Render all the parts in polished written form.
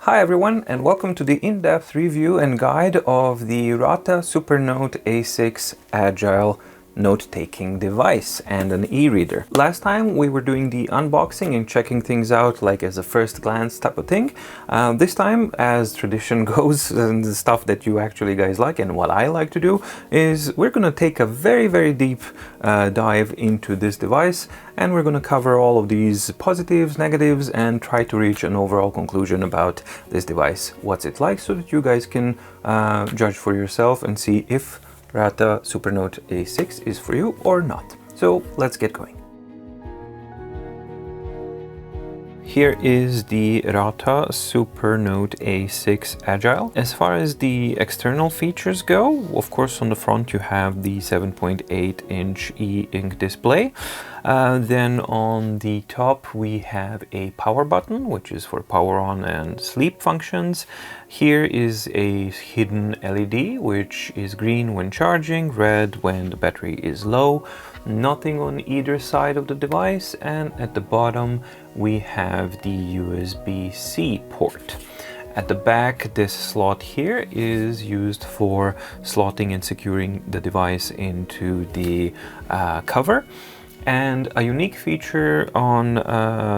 Hi everyone, and welcome to the in-depth review and guide of the Ratta Supernote A6 Agile note-taking device and an e-reader. Last time we were doing the unboxing and checking things out like as a first glance type of thing. This time, as tradition goes, and the stuff that you actually guys like and what I like to do is we're going to take a very deep dive into this device, and we're going to cover all of these positives, negatives, and try to reach an overall conclusion about this device. What's it like, so that you guys can judge for yourself and see if Ratta Supernote A6 is for you or not. So let's get going. Here is the Ratta Supernote A6 Agile. As far as the external features go, of course on the front you have the 7.8-inch e-ink display. Then on the top we have a power button, which is for power on and sleep functions. Here is a hidden LED, which is green when charging, red when the battery is low. Nothing on either side of the device, and at the bottom we have the USB-C port. At the back, this slot here is used for slotting and securing the device into the cover. And a unique feature on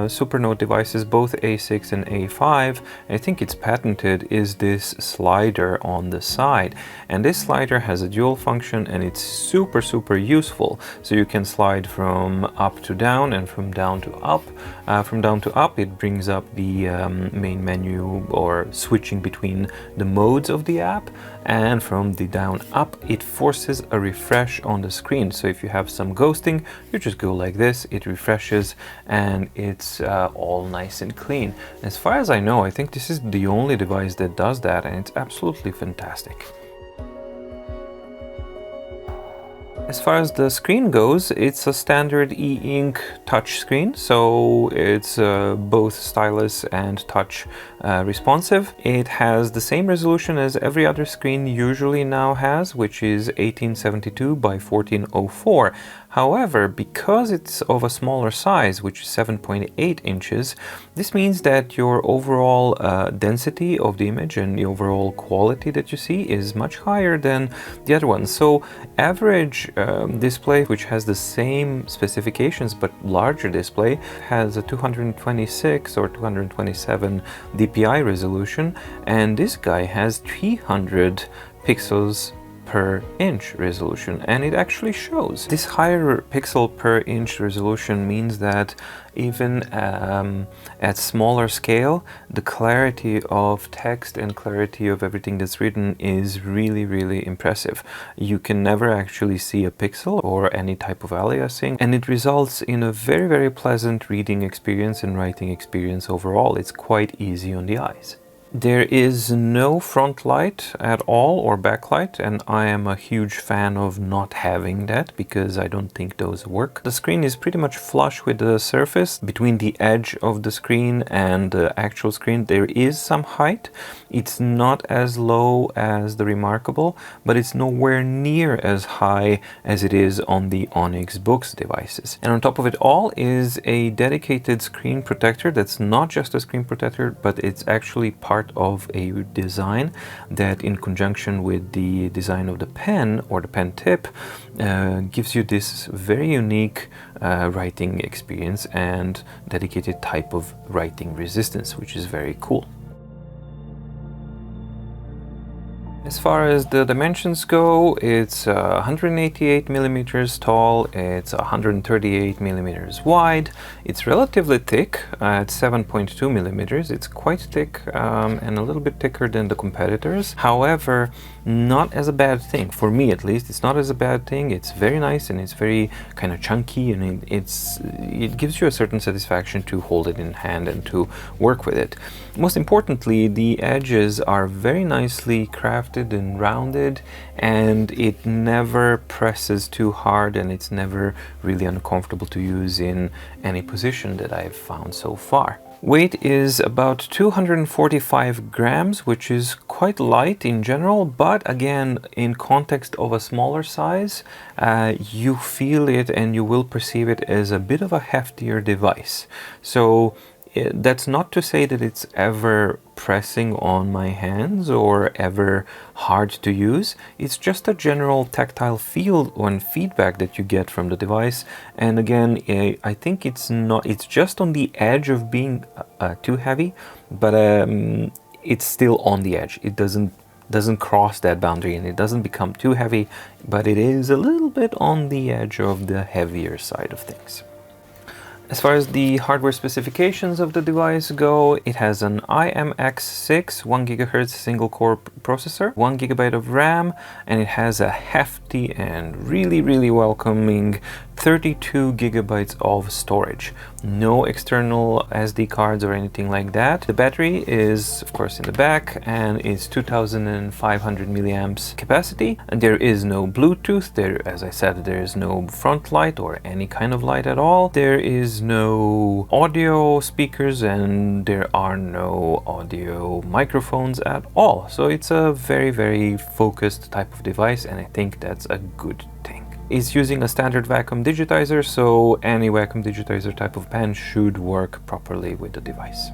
Supernote devices, both A6 and A5, I think it's patented, is this slider on the side. And this slider has a dual function, and it's super useful. So you can slide from up to down and from down to up. From down to up, it brings up the main menu, or switching between the modes of the app. And from the down up, it forces a refresh on the screen. So if you have some ghosting, you just go like this, it refreshes, and it's all nice and clean. As far as I know, I think this is the only device that does that, and it's absolutely fantastic. As far as the screen goes, it's a standard e-ink touch screen, so it's both stylus and touch responsive. It has the same resolution as every other screen usually now has, which is 1872 by 1404. However, because it's of a smaller size, which is 7.8 inches, this means that your overall density of the image and the overall quality that you see is much higher than the other ones. So average display, which has the same specifications but larger display, has a 226 or 227 dpi resolution, and this guy has 300 pixels per inch resolution, and it actually shows. This higher pixel per inch resolution means that even at smaller scale, the clarity of text and clarity of everything that's written is really impressive. You can never actually see a pixel or any type of aliasing, and it results in a very pleasant reading experience and writing experience overall. It's quite easy on the eyes. There is no front light at all, or backlight, and I am a huge fan of not having that because I don't think those work. The screen is pretty much flush with the surface. Between the edge of the screen and the actual screen there is some height. It's not as low as the Remarkable, but it's nowhere near as high as it is on the Onyx Books devices. And on top of it all is a dedicated screen protector that's not just a screen protector, but it's actually part of a design that, in conjunction with the design of the pen or the pen tip, gives you this very unique writing experience and dedicated type of writing resistance, which is very cool. As far as the dimensions go, it's 188 millimeters tall, it's 138 millimeters wide, it's relatively thick at 7.2 millimeters. It's quite thick and a little bit thicker than the competitors. However, not as a bad thing. For me at least, it's not as a bad thing. It's very nice, and it's very kind of chunky, and it gives you a certain satisfaction to hold it in hand and to work with it. Most importantly, the edges are very nicely crafted and rounded, and it never presses too hard, and it's never really uncomfortable to use in any position that I've found so far. Weight is about 245 grams, which is quite light in general, but again, in context of a smaller size, you feel it and you will perceive it as a bit of a heftier device. So That's not to say that it's ever pressing on my hands or ever hard to use. It's just a general tactile feel and feedback that you get from the device. And again, I think it's just on the edge of being too heavy, but it's still on the edge. It doesn't cross that boundary, and it doesn't become too heavy, but it is a little bit on the edge of the heavier side of things. As far as the hardware specifications of the device go, it has an IMX6 1 GHz single core processor, 1 GB of RAM, and it has a hefty and really welcoming 32 GB of storage. No external SD cards or anything like that. The battery is, of course, in the back, and it's 2500 milliamps capacity. And there is no Bluetooth. As I said, there is no front light or any kind of light at all. There is no audio speakers, and there are no audio microphones at all. So it's a very focused type of device, and I think that's a good thing. It's using a standard vacuum digitizer, so any vacuum digitizer type of pen should work properly with the device.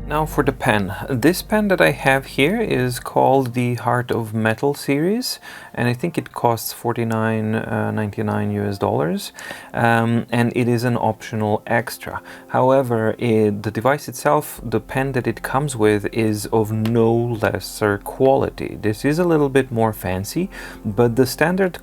Now for the pen. This pen that I have here is called the Heart of Metal series, and I think it costs $49.99 US, and it is an optional extra. However, the device itself, the pen that it comes with, is of no lesser quality. This is a little bit more fancy, but the standard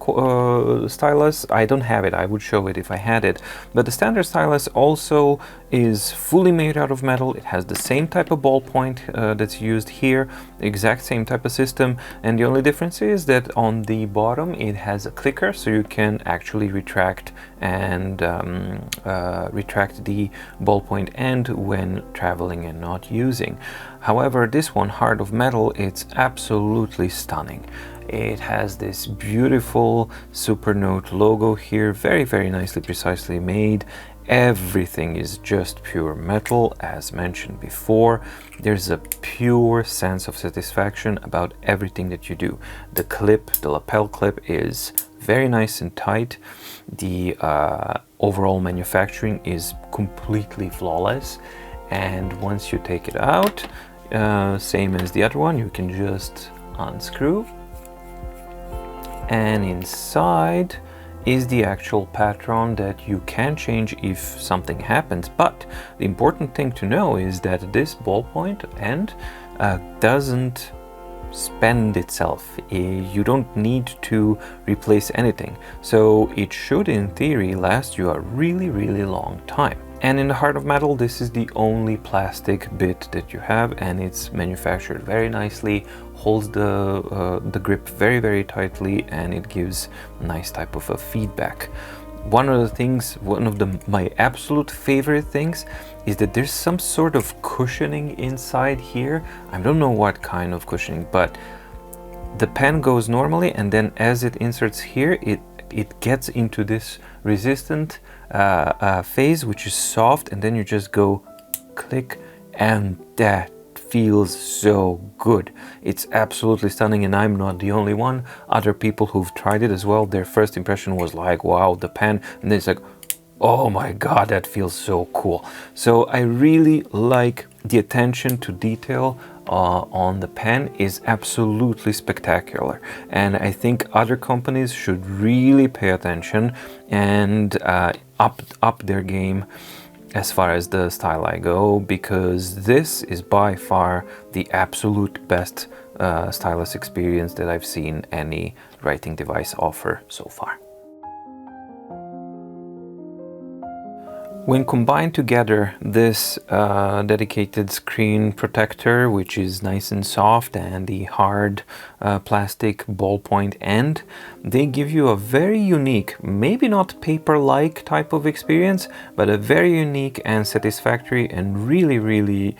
stylus, I don't have it, I would show it if I had it, but the standard stylus also is fully made out of metal. It has the same type of ballpoint that's used here, exact same type of system, and the only difference is that on the bottom it has a clicker, so you can actually retract and retract the ballpoint end when traveling and not using. However, this one, Heart of Metal, it's absolutely stunning. It has this beautiful Supernote logo here, very nicely, precisely made. Everything is just pure metal, as mentioned before. There's a pure sense of satisfaction about everything that you do. The clip, the lapel clip, is very nice and tight. The overall manufacturing is completely flawless, and once you take it out, same as the other one, you can just unscrew, and inside is the actual patron that you can change if something happens. But the important thing to know is that this ballpoint end doesn't spend itself. You don't need to replace anything, so it should in theory last you a really long time. And in the Heart of Metal, this is the only plastic bit that you have, and it's manufactured very nicely, holds the grip very tightly, and it gives a nice type of a feedback. One of the things, my absolute favorite things, is that there's some sort of cushioning inside here. I don't know what kind of cushioning, but the pen goes normally, and then as it inserts here, it gets into this resistant phase, which is soft, and then you just go click, and that feels so good. It's absolutely stunning, and I'm not the only one. Other people who've tried it as well, their first impression was like, wow, the pen, and then it's like, oh my god, that feels so cool. So I really like the attention to detail on the pen is absolutely spectacular, and I think other companies should really pay attention and up their game as far as the styli go, because this is by far the absolute best stylus experience that I've seen any writing device offer so far. When combined together, this dedicated screen protector, which is nice and soft, and the hard plastic ballpoint end, they give you a very unique, maybe not paper-like type of experience, but a very unique and satisfactory and really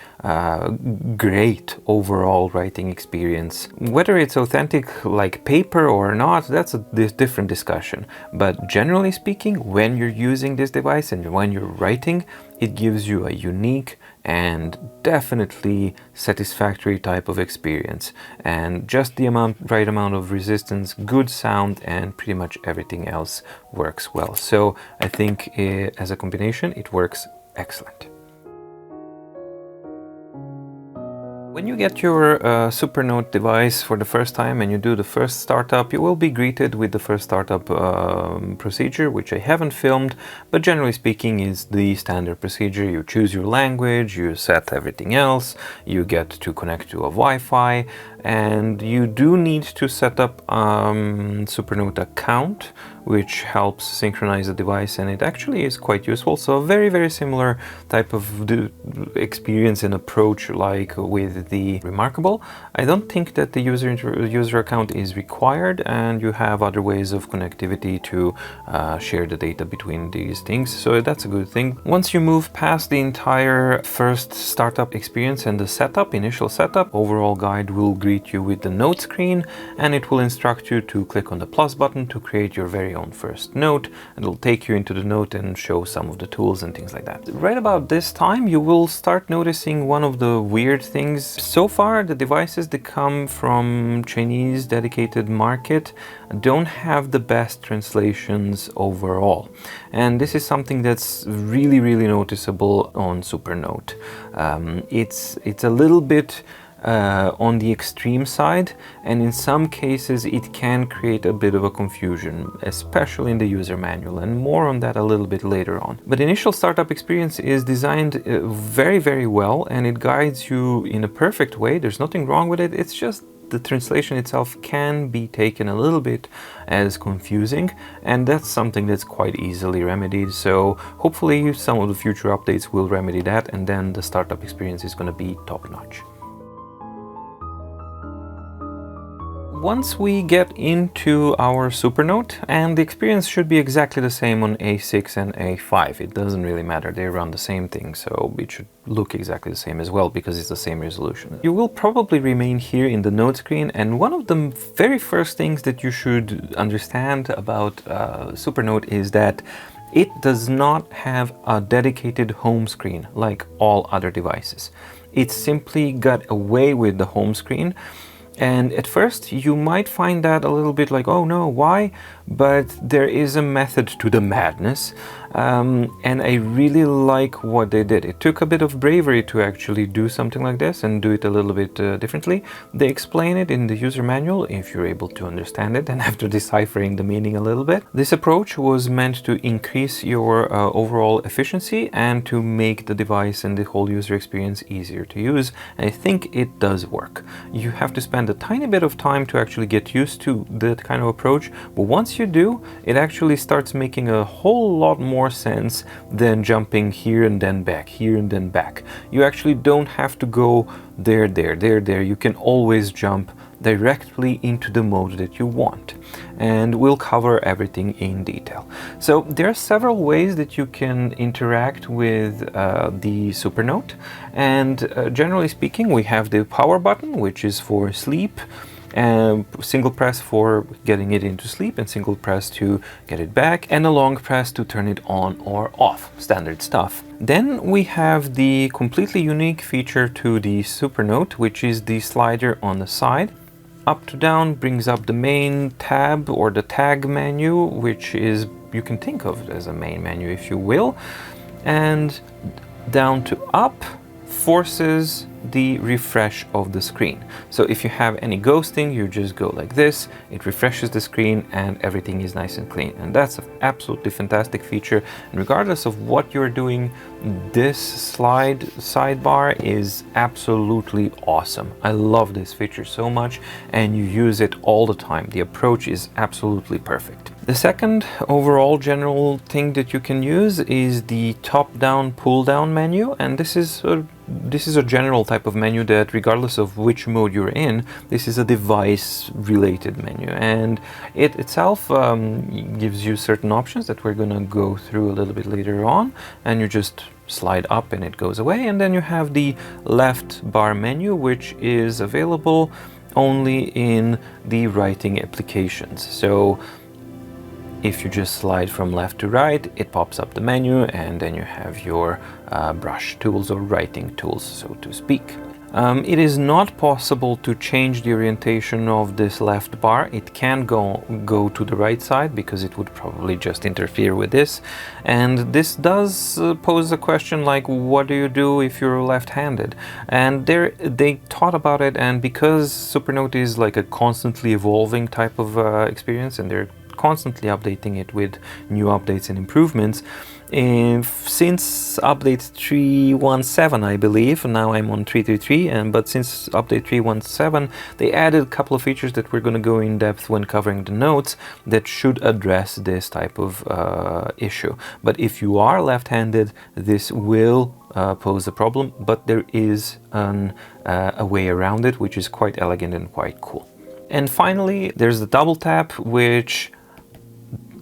great overall writing experience. Whether it's authentic like paper or not, that's a different discussion. But generally speaking, when you're using this device and when you're writing, it gives you a unique and definitely satisfactory type of experience, and just the right amount of resistance, good sound, and pretty much everything else works well. So I think as a combination it works excellent. When you get your Supernote device for the first time and you do the first startup, you will be greeted with the first startup procedure, which I haven't filmed, but generally speaking is the standard procedure. You choose your language, you set everything else, you get to connect to a Wi-Fi, and you do need to set up Supernote account, which helps synchronize the device, and it actually is quite useful. So a very, very similar type of experience and approach like with the Remarkable. I don't think that the user account is required, and you have other ways of connectivity to share the data between these things, so that's a good thing. Once you move past the entire first startup experience and the setup, initial setup, overall guide will greet you with the note screen, and it will instruct you to click on the plus button to create your very own first note, and it'll take you into the note and show some of the tools and things like that. Right about this time you will start noticing one of the weird things. So far the devices that come from Chinese dedicated market don't have the best translations overall, and this is something that's really, really noticeable on Supernote. It's a little bit on the extreme side, and in some cases it can create a bit of a confusion, especially in the user manual, and more on that a little bit later on. But initial startup experience is designed very, very well, and it guides you in a perfect way. There's nothing wrong with it. It's just the translation itself can be taken a little bit as confusing, and that's something that's quite easily remedied. So hopefully some of the future updates will remedy that, and then the startup experience is going to be top-notch. Once we get into our Supernote, and the experience should be exactly the same on A6 and A5, it doesn't really matter, they run the same thing, so it should look exactly the same as well because it's the same resolution. You will probably remain here in the note screen, and one of the very first things that you should understand about Supernote is that it does not have a dedicated home screen like all other devices. It simply got away with the home screen. And at first you might find that a little bit like, oh no, why? But there is a method to the madness, and I really like what they did. It took a bit of bravery to actually do something like this and do it a little bit differently. They explain it in the user manual if you're able to understand it, and after deciphering the meaning a little bit. This approach was meant to increase your overall efficiency and to make the device and the whole user experience easier to use, and I think it does work. You have to spend a tiny bit of time to actually get used to that kind of approach, but once you do, it actually starts making a whole lot more sense than jumping here and then back, here and then back. You actually don't have to go there. You can always jump directly into the mode that you want, and we'll cover everything in detail. So there are several ways that you can interact with the Supernote, and generally speaking we have the power button, which is for sleep, and single press for getting it into sleep, and single press to get it back, and a long press to turn it on or off. Standard stuff. Then we have the completely unique feature to the Supernote, which is the slider on the side. Up to down brings up the main tab or the tag menu, which is, you can think of it as a main menu if you will, and down to up forces the refresh of the screen. So if you have any ghosting, you just go like this, it refreshes the screen and everything is nice and clean, and that's an absolutely fantastic feature. And regardless of what you're doing, this sidebar is absolutely awesome. I love this feature so much, and you use it all the time. The approach is absolutely perfect. The second overall general thing that you can use is the top-down pull-down menu, and this is a general type of menu that, regardless of which mode you're in, this is a device-related menu, and it itself gives you certain options that we're gonna go through a little bit later on, and you just slide up and it goes away. And then you have the left bar menu, which is available only in the writing applications. So If you just slide from left to right, it pops up the menu, and then you have your brush tools or writing tools, so to speak. It is not possible to change the orientation of this left bar. It can go to the right side because it would probably just interfere with this. And this does pose a question like, what do you do if you're left-handed? And they thought about it, and because Supernote is like a constantly evolving type of experience, and they're constantly updating it with new updates and improvements. Since update 3.17, I believe, now I'm on 3.3.3, but since update 3.17, they added a couple of features that we're going to go in depth when covering the notes that should address this type of issue. But if you are left-handed, this will pose a problem, but there is a way around it, which is quite elegant and quite cool. And finally, there's the double tap, which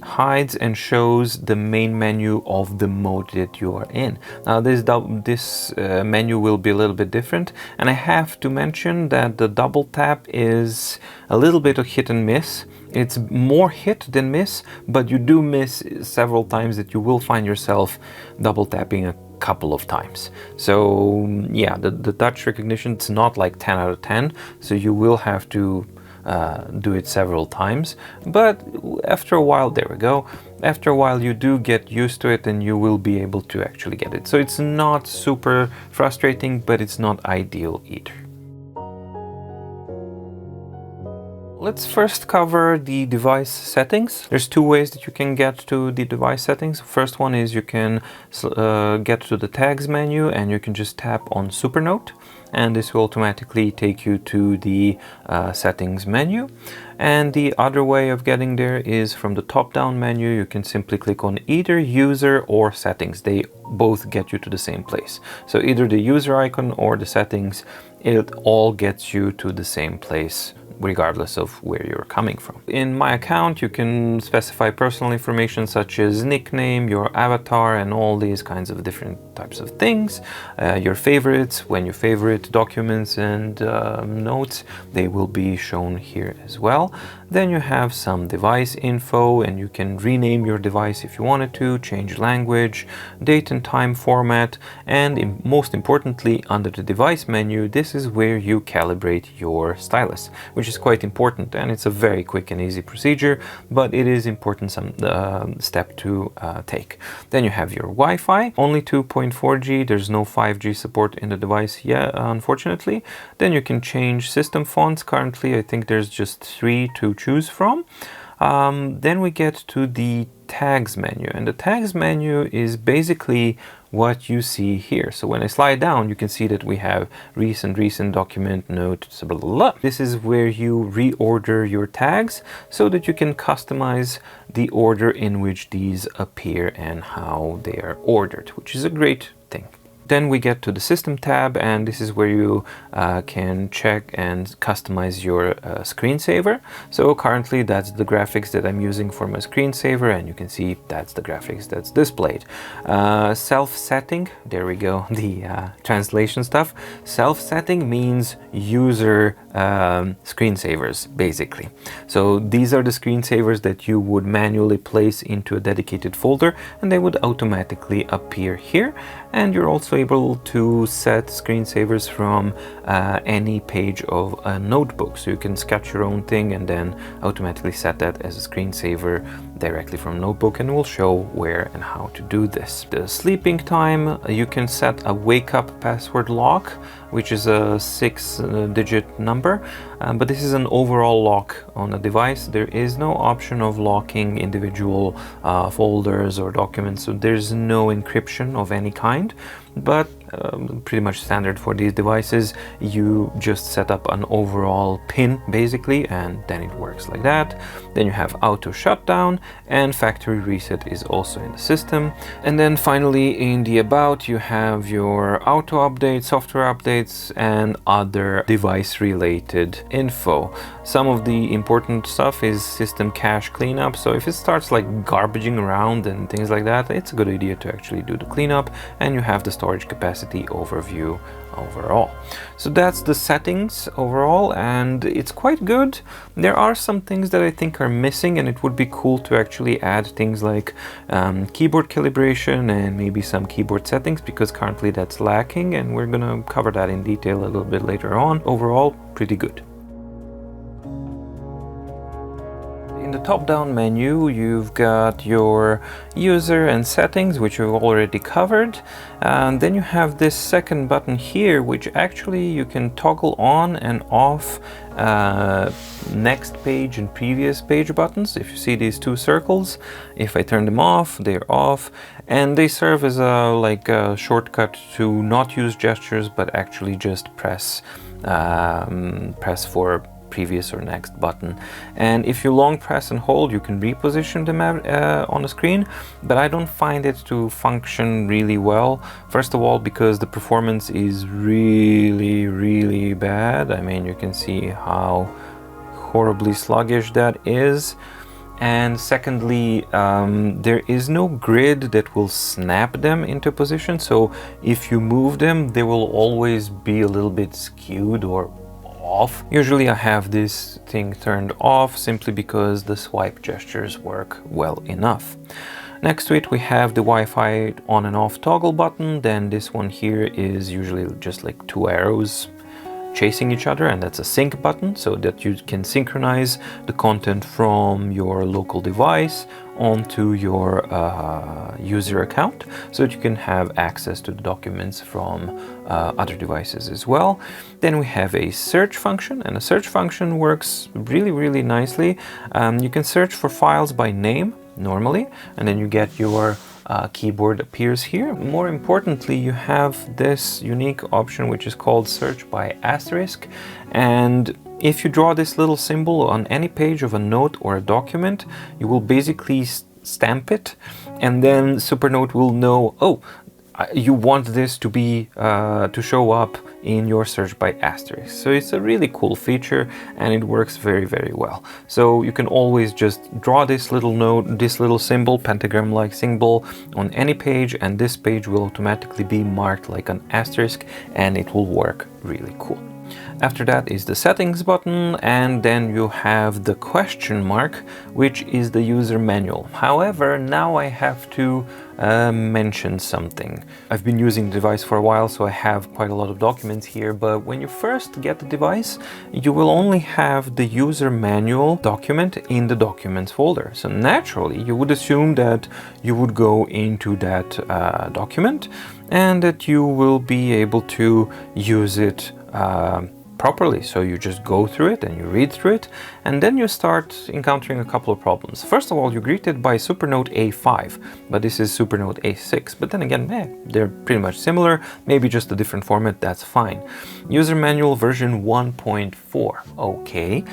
hides and shows the main menu of the mode that you are in. Now this menu will be a little bit different, and I have to mention that the double tap is a little bit of hit and miss. It's more hit than miss, but you do miss several times that you will find yourself double tapping a couple of times. So yeah, the touch recognition, it's not like 10 out of 10, so you will have to do it several times, but after a while, there we go, after a while you do get used to it and you will be able to actually get it. So it's not super frustrating, but it's not ideal either. Let's first cover the device settings. There's two ways that you can get to the device settings. First one is you can get to the tags menu and you can just tap on Supernote, and this will automatically take you to the settings menu. And the other way of getting there is from the top-down menu. You can simply click on either user or settings. They both get you to the same place. So either the user icon or the settings, it all gets you to the same place, regardless of where you're coming from. In my account, you can specify personal information such as nickname, your avatar, and all these kinds of different types of things. Your favorites, when you favorite documents and notes, they will be shown here as well. Then you have some device info, and you can rename your device if you wanted to, change language, date and time format, and most importantly, under the device menu, this is where you calibrate your stylus, which is quite important, and it's a very quick and easy procedure, but it is important step to take. Then you have your Wi-Fi, only 2.4G, there's no 5G support in the device yet, unfortunately. Then you can change system fonts. Currently I think there's just 3 to choose from. Then we get to the tags menu, and the tags menu is basically what you see here. So when I slide down, you can see that we have recent document, note, blah, blah, blah. This is where you reorder your tags so that you can customize the order in which these appear and how they are ordered, which is a great thing. Then we get to the system tab, and this is where you can check and customize your screensaver. So currently that's the graphics that I'm using for my screensaver, and you can see that's the graphics that's displayed. Self-setting, there we go, the translation stuff. Self-setting means user screensavers, basically. So these are the screensavers that you would manually place into a dedicated folder, and they would automatically appear here. And you're also able to set screensavers from any page of a notebook. So you can sketch your own thing and then automatically set that as a screensaver directly from notebook, and we'll show where and how to do this. The sleeping time, you can set a wake up password lock, which is a 6-digit number, but this is an overall lock on a device. There is no option of locking individual folders or documents, so there's no encryption of any kind, but pretty much standard for these devices. You just set up an overall pin basically, and then it works like that. Then you have auto shutdown, and factory reset is also in the system. And then finally in the about, you have your auto update, software updates, and other device related info. Some of the important stuff is system cache cleanup. So if it starts like garbaging around and things like that, it's a good idea to actually do the cleanup. And you have the storage capacity complexity overview overall. So that's the settings overall, and it's quite good. There are some things that I think are missing, and it would be cool to actually add things like keyboard calibration and maybe some keyboard settings, because currently that's lacking, and we're gonna cover that in detail a little bit later on. Overall, pretty good. In the top-down menu, you've got your user and settings, which we've already covered. And then you have this second button here, which actually you can toggle on and off next page and previous page buttons. If you see these two circles, if I turn them off, they're off, and they serve as a shortcut to not use gestures, but actually just press for previous or next button. And if you long press and hold, you can reposition them on the screen, but I don't find it to function really well. First of all, because the performance is really bad. I mean, you can see how horribly sluggish that is. And secondly, there is no grid that will snap them into position, so if you move them, they will always be a little bit skewed or off. Usually I have this thing turned off simply because the swipe gestures work well enough. Next to it we have the Wi-Fi on and off toggle button. Then this one here is usually just like two arrows chasing each other, and that's a sync button, so that you can synchronize the content from your local device onto your user account, so that you can have access to the documents from other devices as well. Then we have a search function, and a search function works really nicely. You can search for files by name normally, and then you get your keyboard appears here. More importantly, you have this unique option which is called search by asterisk, and if you draw this little symbol on any page of a note or a document, you will basically stamp it, and then Supernote will know, oh, you want this to be to show up in your search by asterisk. So it's a really cool feature, and it works very well. So you can always just draw this little note, this little symbol, pentagram-like symbol, on any page, and this page will automatically be marked like an asterisk, and it will work really cool. After that is the settings button, and then you have the question mark, which is the user manual. However, now I have to mention something. I've been using the device for a while, so I have quite a lot of documents here, but when you first get the device, you will only have the user manual document in the documents folder. So naturally, you would assume that you would go into that document and that you will be able to use it properly. So you just go through it and you read through it, and then you start encountering a couple of problems. First of all, you're greeted by Supernote A5, but this is Supernote A6. But then again, they're pretty much similar, maybe just a different format, that's fine. User manual version 1.4, okay.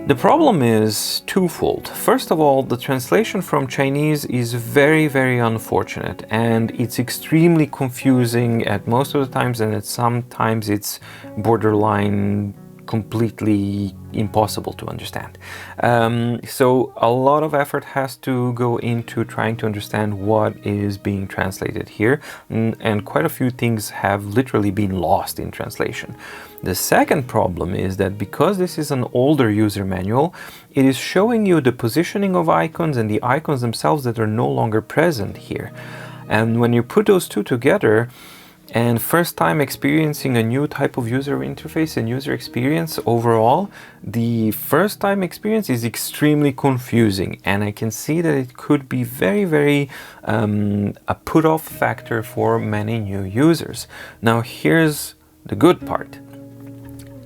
The problem is twofold. First of all, the translation from Chinese is very unfortunate, and it's extremely confusing at most of the times, and at sometimes it's borderline completely impossible to understand. So a lot of effort has to go into trying to understand what is being translated here, and quite a few things have literally been lost in translation. The second problem is that because this is an older user manual, it is showing you the positioning of icons and the icons themselves that are no longer present here. And when you put those two together, and first time experiencing a new type of user interface and user experience overall, the first time experience is extremely confusing, and I can see that it could be very a put-off factor for many new users. Now here's the good part.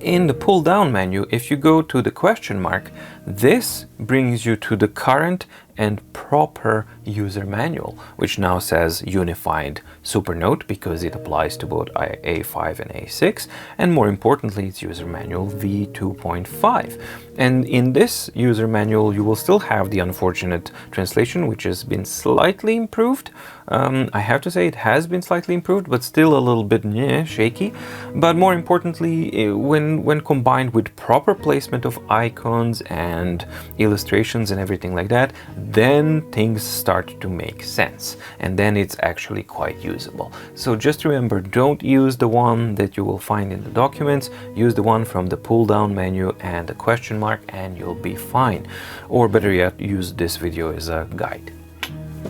In the pull-down menu, if you go to the question mark, this brings you to the current and proper user manual, which now says Unified Supernote because it applies to both A5 and A6, and more importantly, it's user manual v2.5. And in this user manual, you will still have the unfortunate translation, which has been slightly improved. I have to say it has been slightly improved, but still a little bit shaky. But more importantly, when combined with proper placement of icons and illustrations and everything like that, then things start to make sense, and then it's actually quite usable. So just remember, don't use the one that you will find in the documents, use the one from the pull down menu and the question mark, and you'll be fine. Or better yet, use this video as a guide.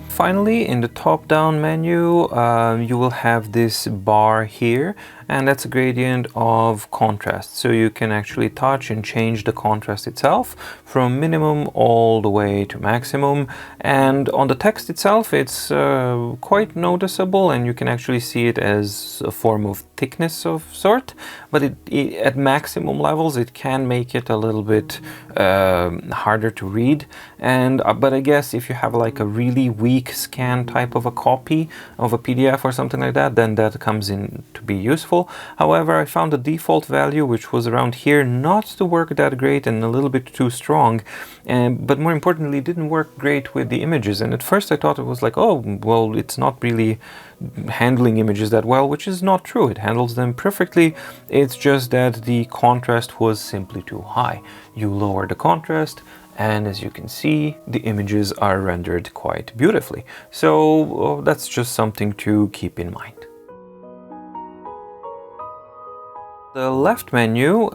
Finally, in the top-down menu, you will have this bar here, and that's a gradient of contrast. So you can actually touch and change the contrast itself from minimum all the way to maximum. And on the text itself, it's quite noticeable, and you can actually see it as a form of thickness of sort. But at maximum levels, it can make it a little bit harder to read. And but I guess if you have like a really weak scan type of a copy of a PDF or something like that, then that comes in to be useful. However, I found the default value, which was around here, not to work that great and a little bit too strong. But more importantly, it didn't work great with the images. And at first I thought it was like, oh, well, it's not really handling images that well, which is not true. It handles them perfectly. It's just that the contrast was simply too high. You lower the contrast, and as you can see, the images are rendered quite beautifully. So that's just something to keep in mind. The left menu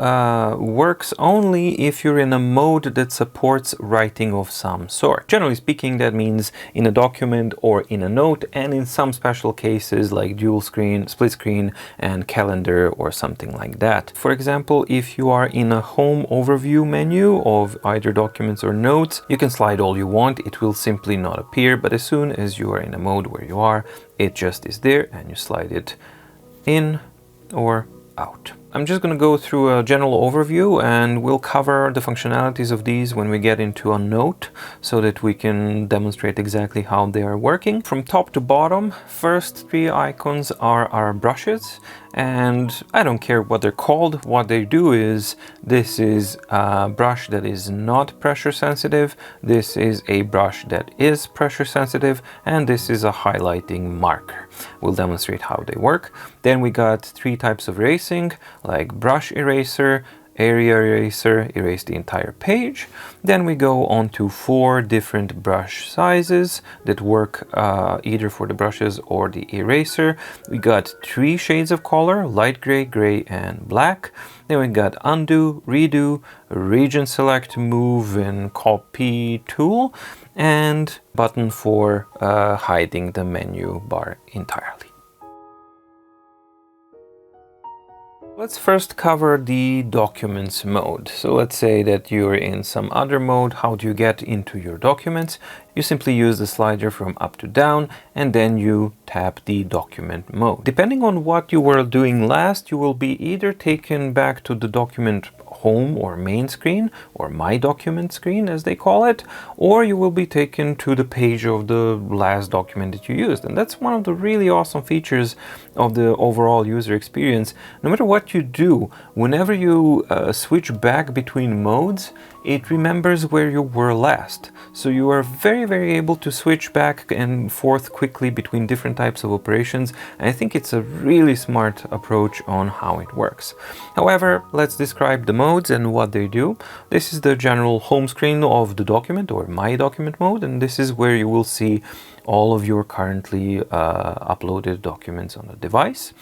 works only if you're in a mode that supports writing of some sort. Generally speaking, that means in a document or in a note, and in some special cases like dual screen, split screen, and calendar or something like that. For example, if you are in a home overview menu of either documents or notes, you can slide all you want, it will simply not appear, but as soon as you are in a mode where you are, it just is there and you slide it in or out. I'm just going to go through a general overview, and we'll cover the functionalities of these when we get into a note so that we can demonstrate exactly how they are working. From top to bottom, first three icons are our brushes, and I don't care what they're called. What they do is, this is a brush that is not pressure sensitive, this is a brush that is pressure sensitive, and this is a highlighting marker. We'll demonstrate how they work. Then we got three types of erasing, like brush eraser, area eraser, erase the entire page. Then we go on to four different brush sizes that work either for the brushes or the eraser. We got three shades of color, light gray, gray, and black. Then we got undo, redo, region select, move, and copy tool, and button for hiding the menu bar entirely. Let's first cover the documents mode. So let's say that you're in some other mode. How do you get into your documents? You simply use the slider from up to down, and then you tap the document mode. Depending on what you were doing last, you will be either taken back to the document home or main screen, or my document screen as they call it, or you will be taken to the page of the last document that you used. And that's one of the really awesome features of the overall user experience. No matter what you do, whenever you switch back between modes, it remembers where you were last. So you are very able to switch back and forth quickly between different types of operations. And I think it's a really smart approach on how it works. However, let's describe the modes and what they do. This is the general home screen of the document, or my document mode, and this is where you will see all of your currently uploaded documents on the device.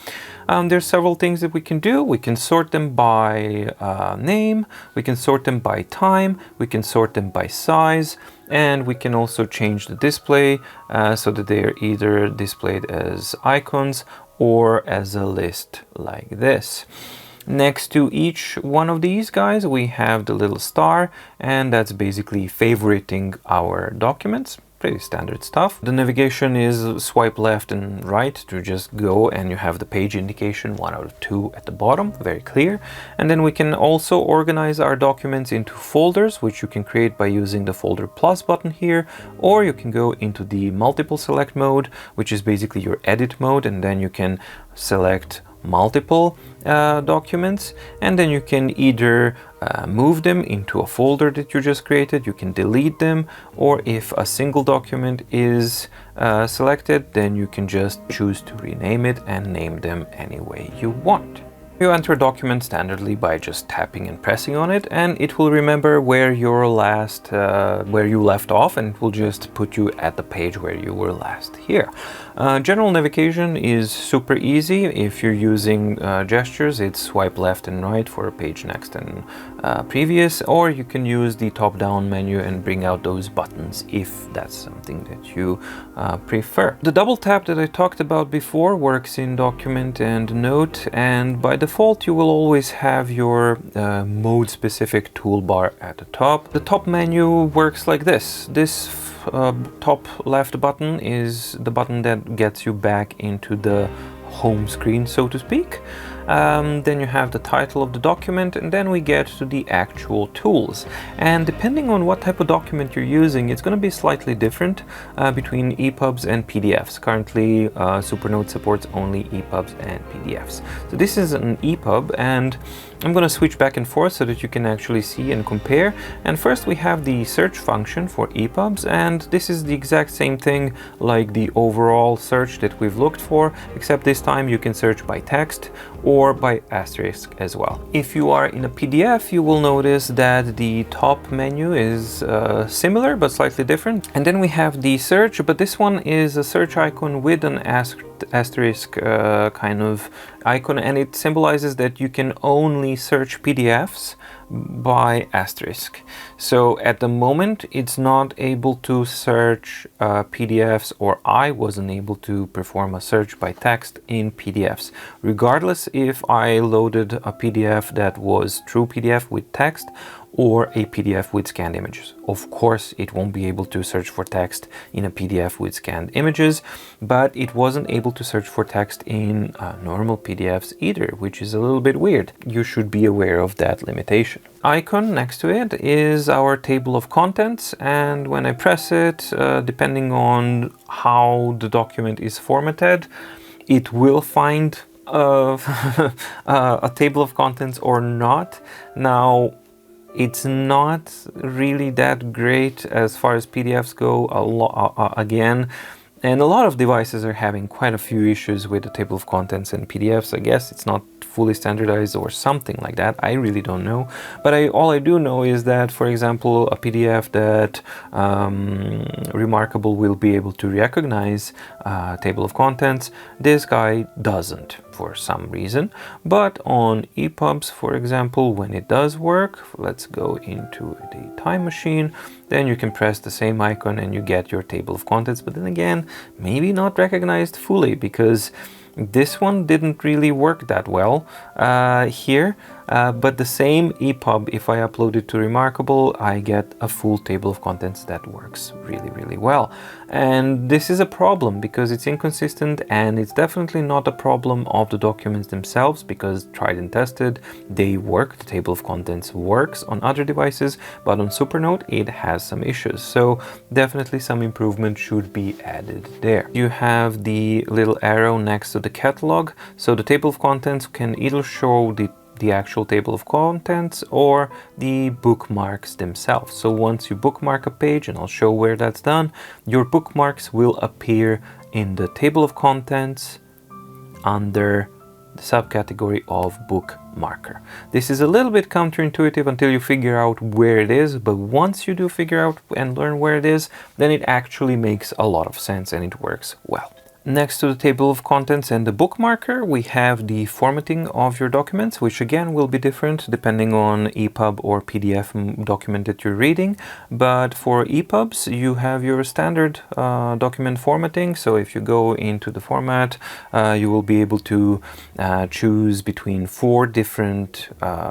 There's several things that we can do. We can sort them by name, we can sort them by time, we can sort them by size, and we can also change the display so that they are either displayed as icons or as a list like this. Next to each one of these guys, we have the little star, and that's basically favoriting our documents. Pretty standard stuff. The navigation is swipe left and right to just go, and you have the page indication 1 out of 2 at the bottom, very clear. And then we can also organize our documents into folders, which you can create by using the folder plus button here, or you can go into the multiple select mode, which is basically your edit mode, and then you can select multiple documents, and then you can either move them into a folder that you just created, you can delete them, or if a single document is selected, then you can just choose to rename it and name them any way you want. You enter a document standardly by just tapping and pressing on it, and it will remember where you left off, and it will just put you at the page where you were last here. General navigation is super easy. If you're using gestures, it's swipe left and right for a page next and previous, or you can use the top-down menu and bring out those buttons if that's something that you prefer. The double tap that I talked about before works in Document and Note, and by default you will always have your mode-specific toolbar at the top. The top menu works like this. This top left button is the button that gets you back into the home screen, so to speak. Then you have the title of the document, and then we get to the actual tools. And depending on what type of document you're using, it's going to be slightly different between EPUBs and PDFs. Currently, Supernote supports only EPUBs and PDFs. So this is an EPUB, and I'm going to switch back and forth so that you can actually see and compare. And first we have the search function for EPUBs, and this is the exact same thing like the overall search that we've looked for, except this time you can search by text or by asterisk as well. If you are in a PDF, you will notice that the top menu is similar but slightly different. And then we have the search, but this one is a search icon with an asterisk kind of icon, and it symbolizes that you can only search PDFs by asterisk. So at the moment it's not able to search PDFs, or I wasn't able to perform a search by text in PDFs, regardless if I loaded a PDF that was true PDF with text or a PDF with scanned images. Of course, it won't be able to search for text in a PDF with scanned images, but it wasn't able to search for text in normal PDFs either, which is a little bit weird. You should be aware of that limitation. Icon next to it is our table of contents, and when I press it, depending on how the document is formatted, it will find a table of contents or not. Now, it's not really that great as far as PDFs go, again, and a lot of devices are having quite a few issues with the table of contents in PDFs. I guess it's not fully standardized or something like that. I really don't know, but all I do know is that, for example, a PDF that Remarkable will be able to recognize table of contents, this guy doesn't for some reason. But on EPUBs, for example, when it does work, let's go into the time machine, then you can press the same icon and you get your table of contents. But then again, maybe not recognized fully, because this one didn't really work that well here, but the same EPUB, if I upload it to Remarkable, I get a full table of contents that works really well. And this is a problem because it's inconsistent, and it's definitely not a problem of the documents themselves, because tried and tested, they work. The table of contents works on other devices, but on Supernote it has some issues. So definitely some improvement should be added there. You have the little arrow next to the catalog, so the table of contents can either show the actual table of contents or the bookmarks themselves. So once you bookmark a page, and I'll show where that's done, your bookmarks will appear in the table of contents under the subcategory of bookmarker. This is a little bit counterintuitive until you figure out where it is, but once you do figure out and learn where it is, then it actually makes a lot of sense and it works well. Next to the table of contents and the bookmarker, we have the formatting of your documents, which again will be different depending on EPUB or PDF document that you're reading. But for EPUBs, you have your standard document formatting. So if you go into the format, you will be able to choose between 4 different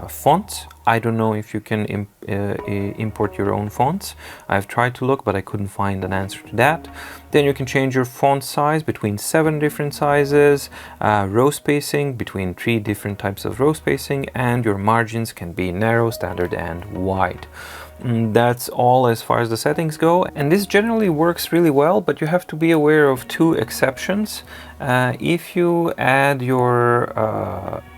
fonts. I don't know if you can import your own fonts. I've tried to look, but I couldn't find an answer to that. Then you can change your font size between 7 different sizes, row spacing between 3 different types of row spacing, and your margins can be narrow, standard, and wide. That's all as far as the settings go, and this generally works really well, but you have to be aware of 2 exceptions. If you add your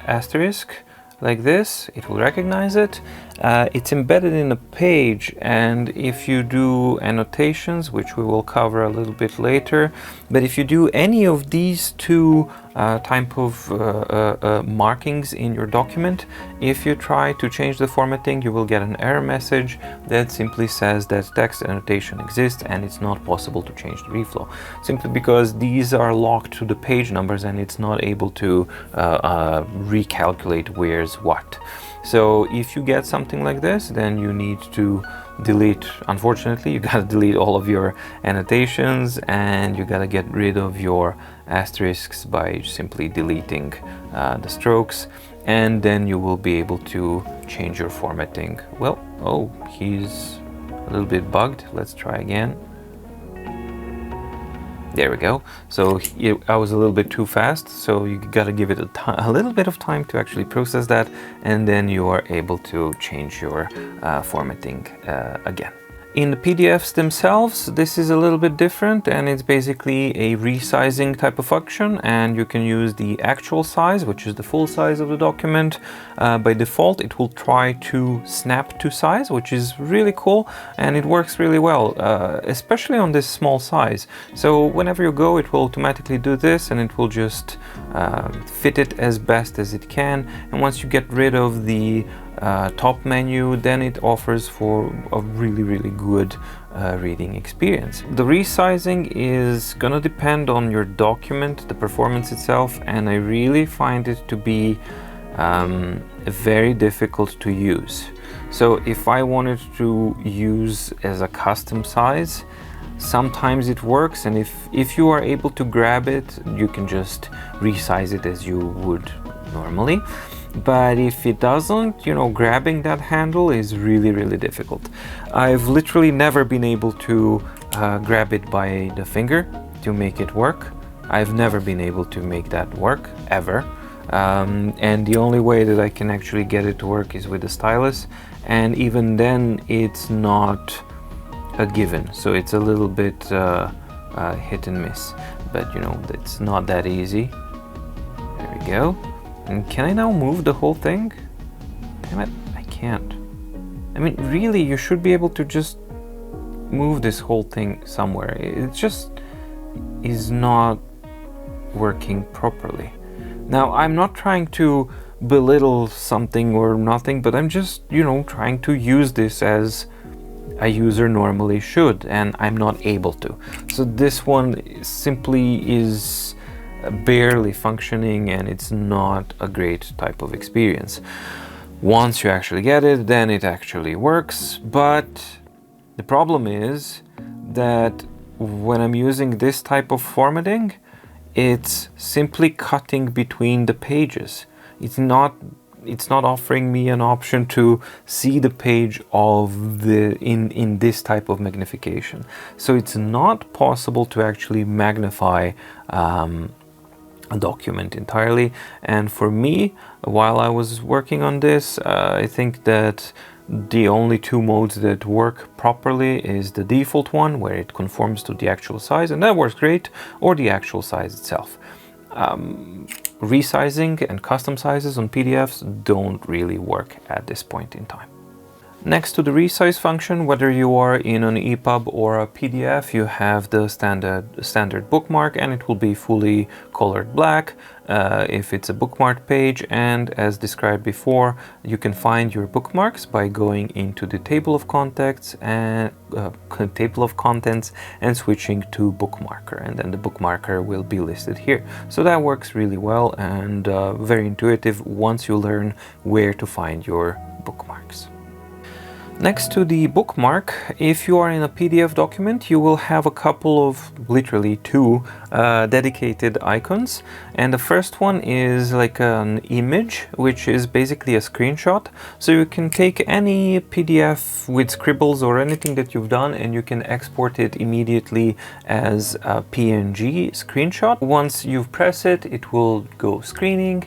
asterisk like this, it will recognize it. It's embedded in a page, and if you do annotations, which we will cover a little bit later, but if you do any of these 2 type of markings in your document. If you try to change the formatting, you will get an error message that simply says that text annotation exists and it's not possible to change the reflow, simply because these are locked to the page numbers and it's not able to recalculate where's what. So if you get something like this, then you need to delete, unfortunately, you gotta delete all of your annotations and you gotta get rid of your asterisks by simply deleting the strokes, and then you will be able to change your formatting. Well, oh, he's a little bit bugged. Let's try again. There we go. So I was a little bit too fast, so you gotta give it a little bit of time to actually process that, and then you are able to change your formatting again. In the PDFs themselves, this is a little bit different, and it's basically a resizing type of function, and you can use the actual size, which is the full size of the document. By default, it will try to snap to size, which is really cool, and it works really well, especially on this small size. So whenever you go, it will automatically do this, and it will just fit it as best as it can. And once you get rid of the top menu, then it offers for a really good reading experience. The resizing is gonna depend on your document, the performance itself, and I really find it to be very difficult to use. So if I wanted to use as a custom size, sometimes it works, and if you are able to grab it, you can just resize it as you would normally. But if it doesn't, you know, grabbing that handle is really difficult. I've literally never been able to grab it by the finger to make it work. I've never been able to make that work, ever. And the only way that I can actually get it to work is with the stylus, and even then it's not a given, so it's a little bit hit and miss, but you know, it's not that easy. There we go. And can I now move the whole thing? Damn it, I can't. I mean, really, you should be able to just move this whole thing somewhere. It just is not working properly. Now, I'm not trying to belittle something or nothing, but I'm just, you know, trying to use this as a user normally should, and I'm not able to. So this one simply is barely functioning, and it's not a great type of experience. Once you actually get it, then it actually works, but the problem is that when I'm using this type of formatting, it's simply cutting between the pages. It's not offering me an option to see the page of the in this type of magnification. So it's not possible to actually magnify a document entirely. And for me, while I was working on this, I think that the only two modes that work properly is the default one, where it conforms to the actual size, and that works great, or the actual size itself. Resizing and custom sizes on PDFs don't really work at this point in time. Next to the resize function, whether you are in an EPUB or a PDF, you have the standard bookmark, and it will be fully colored black if it's a bookmarked page. And as described before, you can find your bookmarks by going into the table of contents and switching to bookmarker, and then the bookmarker will be listed here. So that works really well and very intuitive once you learn where to find your bookmarks. Next to the bookmark, if you are in a PDF document, you will have a couple of, literally two, dedicated icons. And the first one is like an image, which is basically a screenshot. So you can take any PDF with scribbles or anything that you've done, and you can export it immediately as a PNG screenshot. Once you press it, it will go screening,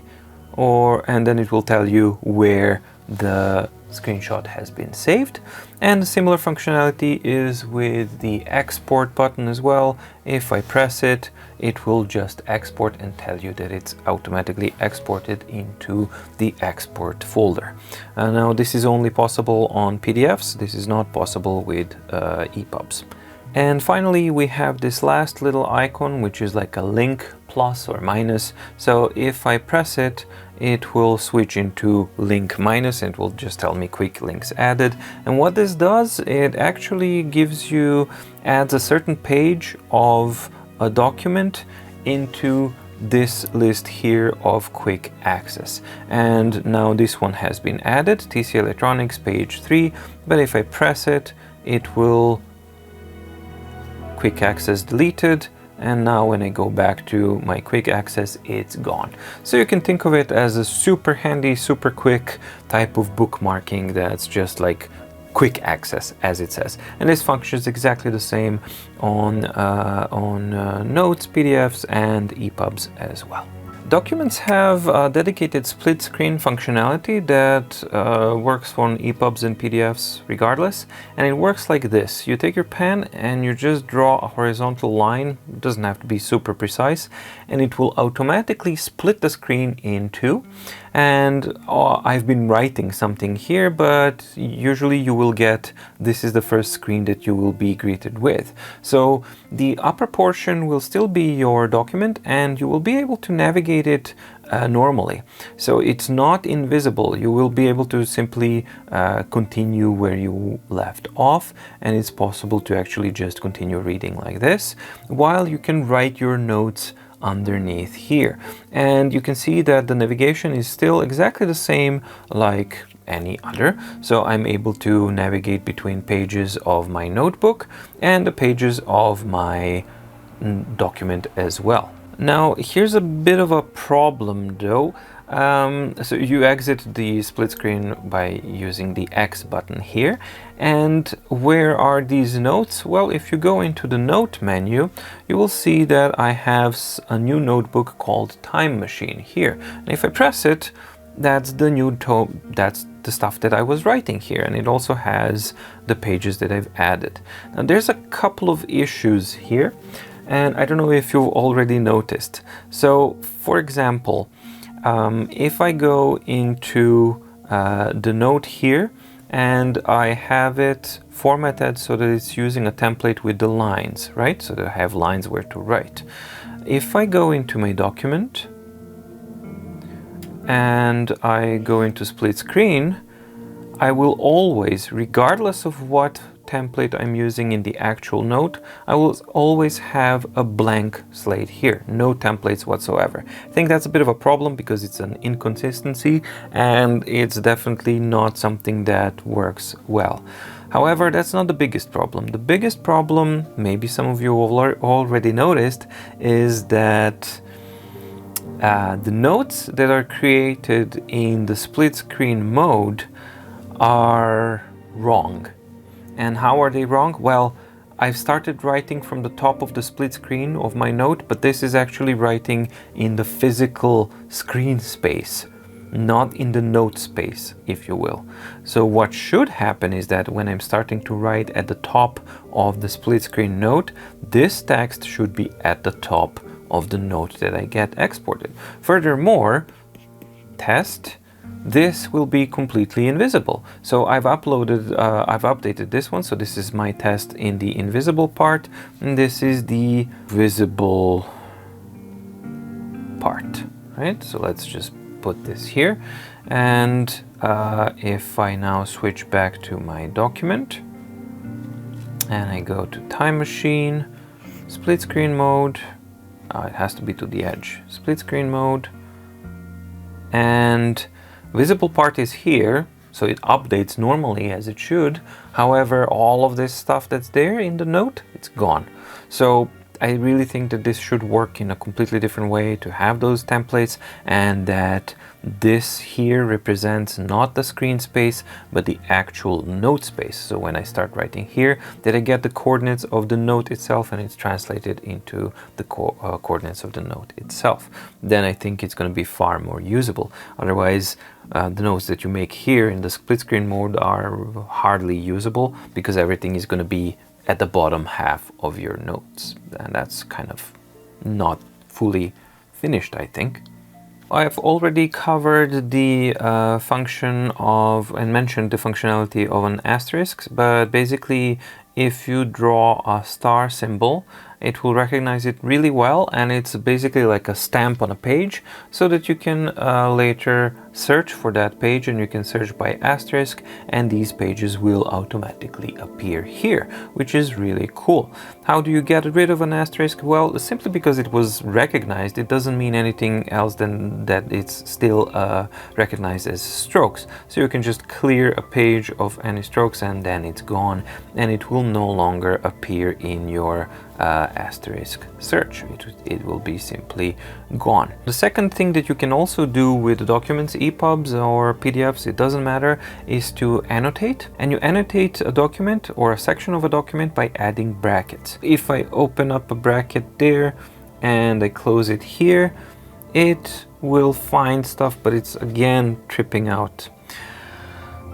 and then it will tell you where the screenshot has been saved. And a similar functionality is with the export button as well. If I press it, it will just export and tell you that it's automatically exported into the export folder. Now this is only possible on PDFs. This is not possible with EPUBs. And finally, we have this last little icon, which is like a link plus or minus. So if I press it, it will switch into link minus and it will just tell me quick links added. And what this does, it actually adds a certain page of a document into this list here of quick access. And now this one has been added, TC Electronics page 3, but if I press it, it will quick access deleted, and now when I go back to my quick access, it's gone. So you can think of it as a super handy, super quick type of bookmarking that's just like quick access, as it says. And this functions exactly the same on notes, PDFs, and EPUBs as well. Documents have a dedicated split screen functionality that works on EPUBs and PDFs regardless, and it works like this. You take your pen and you just draw a horizontal line, it doesn't have to be super precise, and it will automatically split the screen in two. And I've been writing something here, but usually you will get, this is the first screen that you will be greeted with. So the upper portion will still be your document and you will be able to navigate it normally. So it's not invisible. You will be able to simply continue where you left off, and it's possible to actually just continue reading like this, while you can write your notes underneath here. And you can see that the navigation is still exactly the same like any other. So I'm able to navigate between pages of my notebook and the pages of my document as well. Now here's a bit of a problem though. So you exit the split screen by using the X button here. And where are these notes? Well, if you go into the note menu, you will see that I have a new notebook called Time Machine here. And if I press it, that's the stuff that I was writing here, and it also has the pages that I've added. Now there's a couple of issues here, and I don't know if you've already noticed. So for example, if I go into the note here and I have it formatted so that it's using a template with the lines, right? So that I have lines where to write. If I go into my document and I go into split screen, I will always, regardless of what template I'm using in the actual note, I will always have a blank slate here, no templates whatsoever. I think that's a bit of a problem because it's an inconsistency and it's definitely not something that works well. However, that's not the biggest problem. The biggest problem, maybe some of you already noticed, is that the notes that are created in the split screen mode are wrong. And how are they wrong? Well, I've started writing from the top of the split screen of my note, but this is actually writing in the physical screen space, not in the note space, if you will. So what should happen is that when I'm starting to write at the top of the split screen note, this text should be at the top of the note that I get exported. Furthermore, test, this will be completely invisible. So I've updated this one. So this is my test in the invisible part, and this is the visible part, right? So let's just put this here. And if I now switch back to my document and I go to Time Machine, split screen mode, it has to be to the edge, split screen mode, and visible part is here, so it updates normally as it should. However, all of this stuff that's there in the note, it's gone. So I really think that this should work in a completely different way to have those templates, and that this here represents not the screen space but the actual note space. So when I start writing here, that I get the coordinates of the note itself and it's translated into the coordinates of the note itself. Then I think it's going to be far more usable. Otherwise, the notes that you make here in the split screen mode are hardly usable because everything is going to be at the bottom half of your notes, and that's kind of not fully finished, I think. I've already covered the function of and mentioned the functionality of an asterisk, but basically if you draw a star symbol, it will recognize it really well, and it's basically like a stamp on a page, so that you can later search for that page, and you can search by asterisk, and these pages will automatically appear here, which is really cool. How do you get rid of an asterisk? Well, simply because it was recognized. It doesn't mean anything else than that it's still recognized as strokes. So you can just clear a page of any strokes, and then it's gone, and it will no longer appear in your asterisk search. It will be simply gone. The second thing that you can also do with documents, EPUBs or PDFs, it doesn't matter, is to annotate. And you annotate a document or a section of a document by adding brackets. If I open up a bracket there and I close it here, it will find stuff, but it's again tripping out.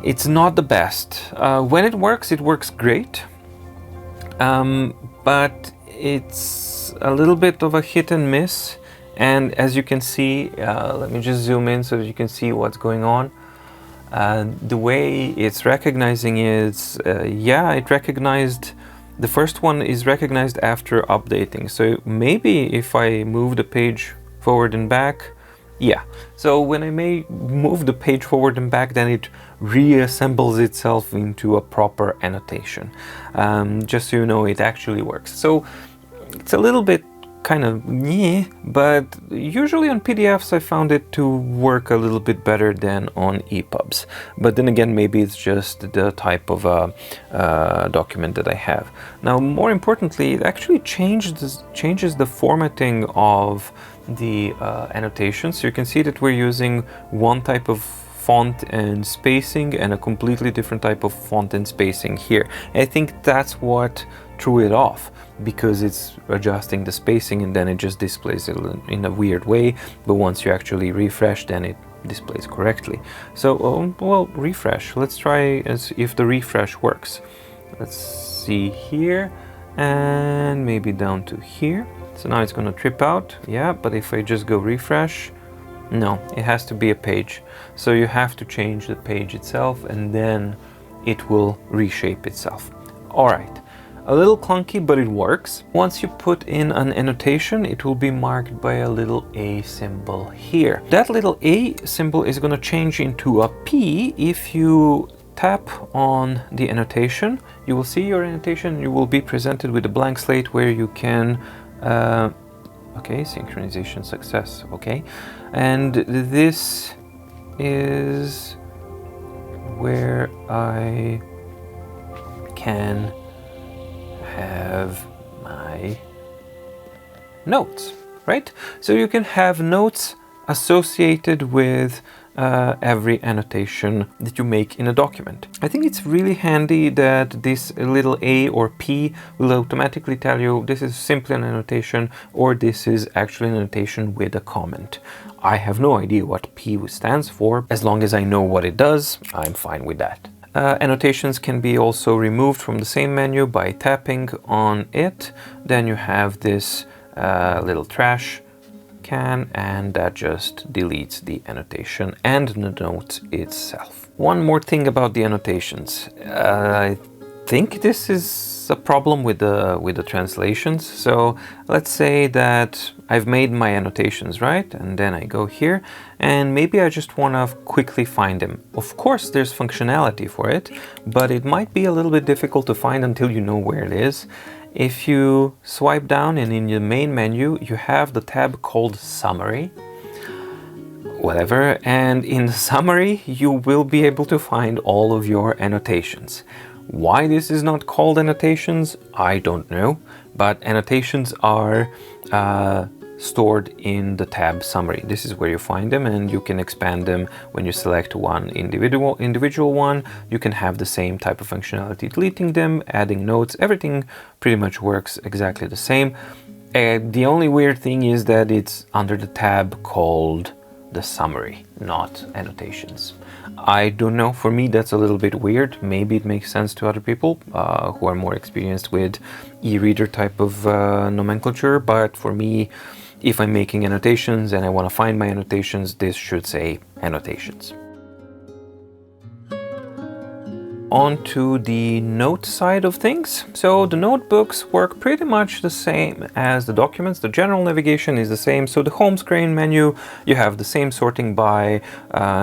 It's not the best. When it works great. But it's a little bit of a hit and miss, and as you can see, let me just zoom in so that you can see what's going on. The way it's recognizing is, yeah, it recognized, the first one is recognized after updating, so maybe if I move the page forward and back, yeah, so when I may move the page forward and back, then it reassembles itself into a proper annotation. Just so you know, it actually works. So it's a little bit kind of yeah, but usually on PDFs I found it to work a little bit better than on EPUBs. But then again, maybe it's just the type of document that I have. Now, more importantly, it actually changes the formatting of the annotations. So you can see that we're using one type of font and spacing and a completely different type of font and spacing here. I think that's what threw it off, because it's adjusting the spacing and then it just displays it in a weird way, but once you actually refresh, then it displays correctly. So well, refresh, let's try as if the refresh works. Let's see here, and maybe down to here. So now it's gonna trip out, yeah, but if I just go refresh, no, it has to be a page. So you have to change the page itself, and then it will reshape itself. All right, a little clunky, but it works. Once you put in an annotation, it will be marked by a little A symbol here. That little A symbol is going to change into a P if you tap on the annotation. You will see your annotation. You will be presented with a blank slate where you can okay, synchronization success, okay. And this is where I can have my notes, right? So you can have notes associated with every annotation that you make in a document. I think it's really handy that this little A or P will automatically tell you this is simply an annotation or this is actually an annotation with a comment. I have no idea what P stands for. As long as I know what it does, I'm fine with that. Annotations can be also removed from the same menu by tapping on it. Then you have this little trash can, and that just deletes the annotation and the note itself. One more thing about the annotations. I think this is a problem with the translations. So let's say that I've made my annotations, right? And then I go here and maybe I just want to quickly find them. Of course, there's functionality for it, but it might be a little bit difficult to find until you know where it is. If you swipe down and in the main menu, you have the tab called Summary, whatever, and in the summary, you will be able to find all of your annotations. Why this is not called annotations, I don't know, but annotations are stored in the tab Summary. This is where you find them, and you can expand them when you select one individual one. You can have the same type of functionality, deleting them, adding notes, everything pretty much works exactly the same. The only weird thing is that it's under the tab called the Summary, not Annotations. I don't know, for me that's a little bit weird. Maybe it makes sense to other people who are more experienced with e-reader type of nomenclature, but for me, if I'm making annotations and I want to find my annotations, this should say Annotations. onto the note side of things. So the notebooks work pretty much the same as the documents. The general navigation is the same. So the home screen menu, you have the same sorting by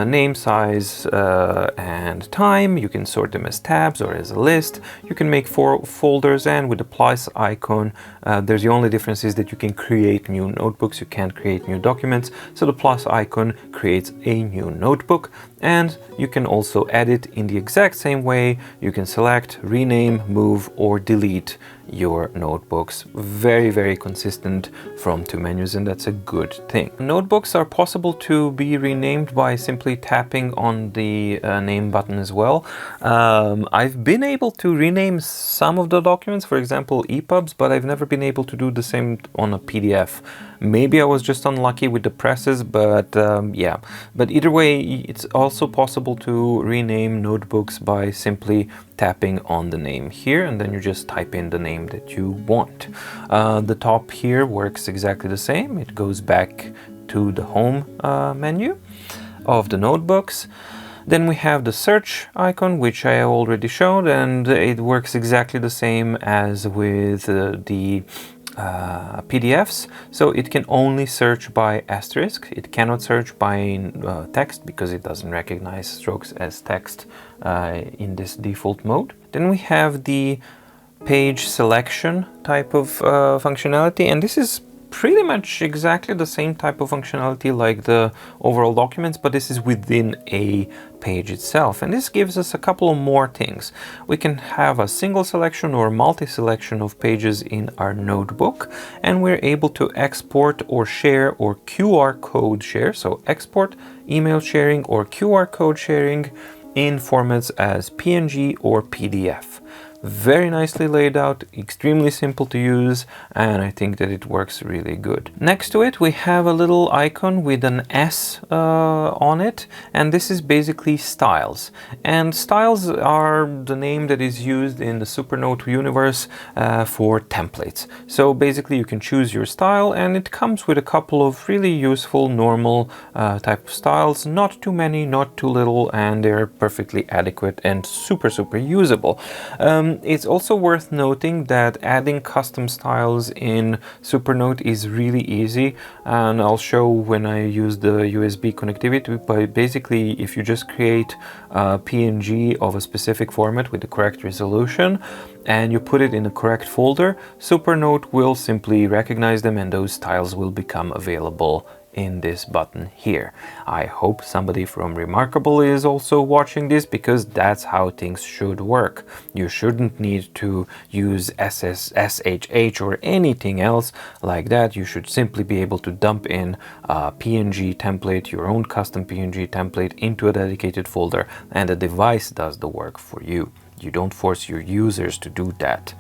name, size, and time. You can sort them as tabs or as a list. You can make 4 folders, and with the plus icon, there's the only difference is that you can create new notebooks. You can't create new documents. So the plus icon creates a new notebook, and you can also edit in the exact same way. You can select, rename, move, or delete your notebooks. Very, very consistent from 2 menus, and that's a good thing. Notebooks are possible to be renamed by simply tapping on the name button as well. I've been able to rename some of the documents, for example EPUBs, but I've never been able to do the same on a PDF. Maybe I was just unlucky with the presses, but yeah. But either way, it's also possible to rename notebooks by simply tapping on the name here, and then you just type in the name that you want. The top here works exactly the same. It goes back to the home menu of the notebooks. Then we have the search icon, which I already showed, and it works exactly the same as with the PDFs. So it can only search by asterisk. It cannot search by text because it doesn't recognize strokes as text in this default mode. Then we have the page selection type of functionality, and this is pretty much exactly the same type of functionality like the overall documents, but this is within a page itself, and this gives us a couple of more things. We can have a single selection or multi-selection of pages in our notebook, and we're able to export or share or QR code share, so export, email sharing, or QR code sharing in formats as PNG or PDF. Very nicely laid out, extremely simple to use, and I think that it works really good. Next to it we have a little icon with an S on it, and this is basically styles. And styles are the name that is used in the Supernote universe for templates. So basically you can choose your style, and it comes with a couple of really useful normal type of styles. Not too many, not too little, and they're perfectly adequate and super usable. It's also worth noting that adding custom styles in Supernote is really easy, and I'll show when I use the USB connectivity. But basically, if you just create a PNG of a specific format with the correct resolution and you put it in the correct folder, Supernote will simply recognize them, and those styles will become available in this button here. I hope somebody from Remarkable is also watching this, because that's how things should work. You shouldn't need to use SSH or anything else like that. You should simply be able to dump in a PNG template, your own custom PNG template, into a dedicated folder, and the device does the work for you. You don't force your users to do that.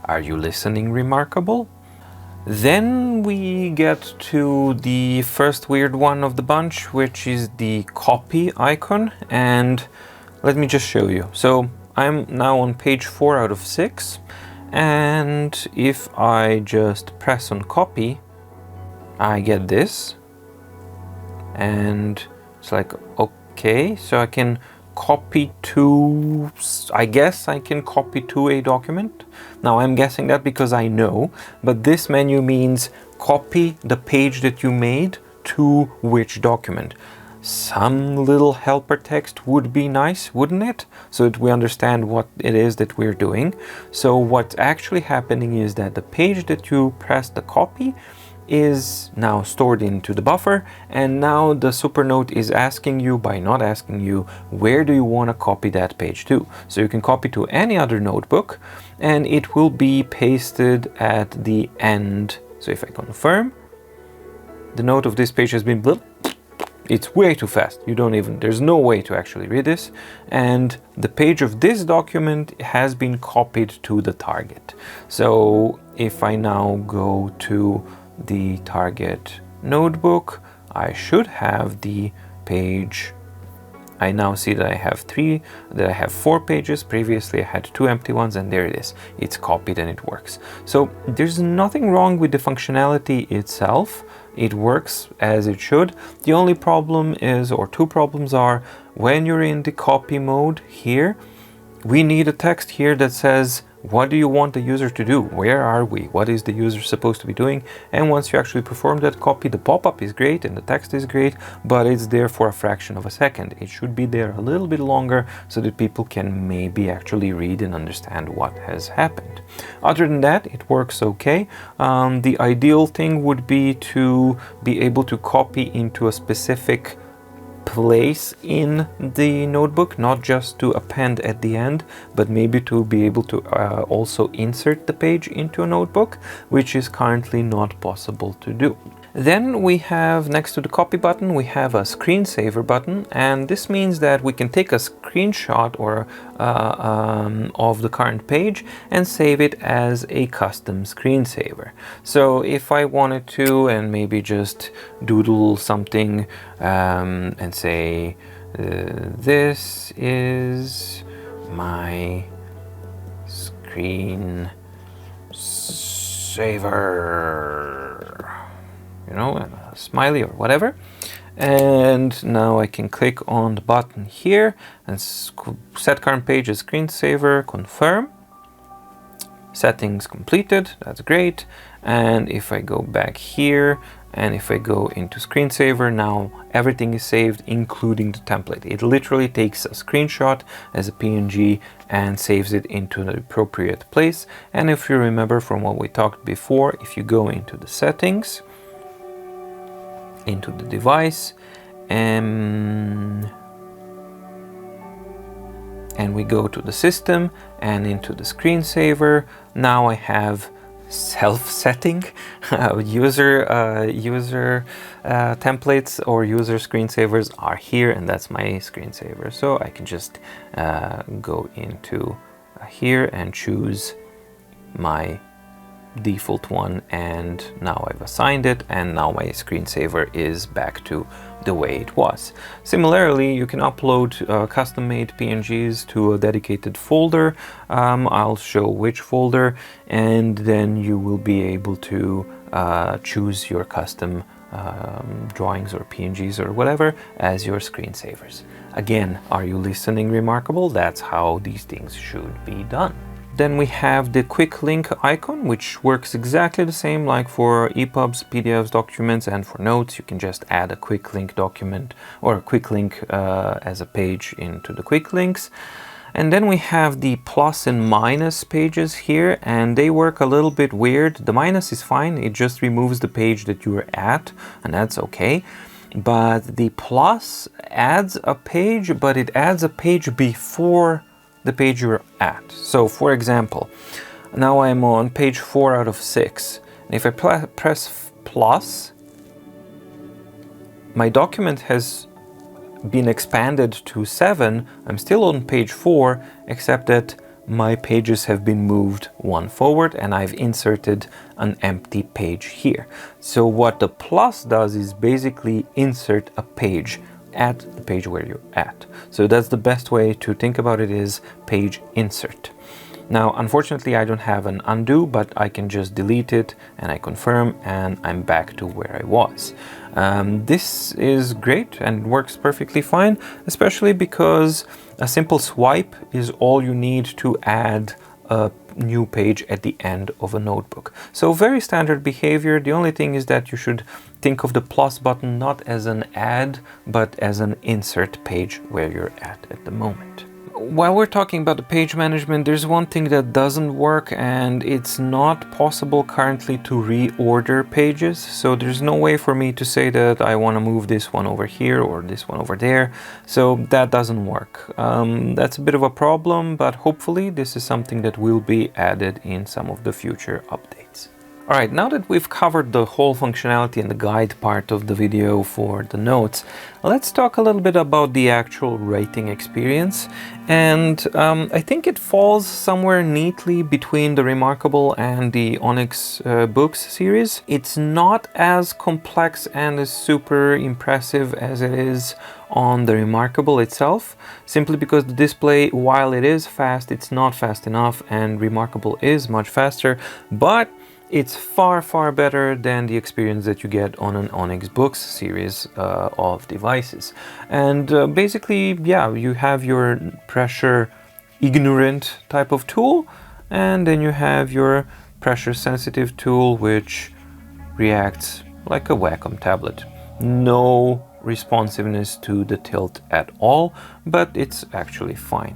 Are you listening, Remarkable? Then we get to the first weird one of the bunch, which is the copy icon, and let me just show you. So I'm now on page 4 out of 6, and if I just press on copy, I get this, and it's like, okay, so I can copy to, I guess I can copy to a document. Now I'm guessing that because I know, but this menu means copy the page that you made to which document. Some little helper text would be nice, wouldn't it? So that we understand what it is that we're doing. So what's actually happening is that the page that you press the copy is now stored into the buffer, and now the Supernote is asking you, by not asking you, where do you want to copy that page to. So you can copy to any other notebook, and it will be pasted at the end. So if I confirm, the note of this page has been built. It's way too fast. You don't even, there's no way to actually read this. And the page of this document has been copied to the target. So if I now go to the target notebook, I should have the page. I now see that I have 4 pages. Previously I had 2 empty ones, and there it is. It's copied and it works. So there's nothing wrong with the functionality itself. It works as it should. The only problem is, or 2 problems are, when you're in the copy mode here, we need a text here that says, what do you want the user to do? Where are we? What is the user supposed to be doing? And once you actually perform that copy, the pop-up is great and the text is great, but it's there for a fraction of a second. It should be there a little bit longer so that people can maybe actually read and understand what has happened. Other than that, it works okay. The ideal thing would be to be able to copy into a specific place in the notebook, not just to append at the end, but maybe to be able to also insert the page into a notebook, which is currently not possible to do. Then we have, next to the copy button, we have a screensaver button, and this means that we can take a screenshot or of the current page and save it as a custom screensaver. So if I wanted to, and maybe just doodle something and say, this is my screensaver, you know, a smiley or whatever. And now I can click on the button here and set current page as screensaver, confirm. Settings completed, that's great. And if I go back here and if I go into screensaver, now everything is saved, including the template. It literally takes a screenshot as a PNG and saves it into the appropriate place. And if you remember from what we talked before, if you go into the settings, into the device, and we go to the system and into the screensaver, now I have self-setting user templates or user screensavers are here, and that's my screensaver. So I can just go into here and choose my default one, and now I've assigned it, and now my screensaver is back to the way it was. Similarly, you can upload custom-made PNGs to a dedicated folder. I'll show which folder, and then you will be able to choose your custom drawings or PNGs or whatever as your screensavers. Again, are you listening, Remarkable? That's how these things should be done. Then we have the quick link icon, which works exactly the same like for EPUBs, PDFs, documents, and for notes. You can just add a quick link document or a quick link as a page into the quick links. And then we have the plus and minus pages here, and they work a little bit weird. The minus is fine, it just removes the page that you are at, and that's okay. But the plus adds a page, but it adds a page before the page you're at. So for example, now I'm on page 4 out of 6. And if I press plus, my document has been expanded to 7. I'm still on page 4, except that my pages have been moved one forward and I've inserted an empty page here. So what the plus does is basically insert a page at the page where you're at. So that's the best way to think about it, is page insert. Now, unfortunately, I don't have an undo, but I can just delete it and I confirm and I'm back to where I was. This is great and works perfectly fine, especially because a simple swipe is all you need to add a new page at the end of a notebook. So very standard behavior. The only thing is that you should think of the plus button not as an add, but as an insert page where you're at the moment. While we're talking about the page management, there's one thing that doesn't work, and it's not possible currently to reorder pages. So there's no way for me to say that I want to move this one over here or this one over there. So that doesn't work. That's a bit of a problem, but hopefully this is something that will be added in some of the future updates. Alright, now that we've covered the whole functionality and the guide part of the video for the notes, let's talk a little bit about the actual writing experience. And I think it falls somewhere neatly between the Remarkable and the Onyx books series. It's not as complex and as super impressive as it is on the Remarkable itself, simply because the display, while it is fast, it's not fast enough, and Remarkable is much faster, but it's far, far better than the experience that you get on an Onyx Books series of devices. And basically, yeah, you have your pressure ignorant type of tool, and then you have your pressure sensitive tool, which reacts like a Wacom tablet. No responsiveness to the tilt at all, but it's actually fine.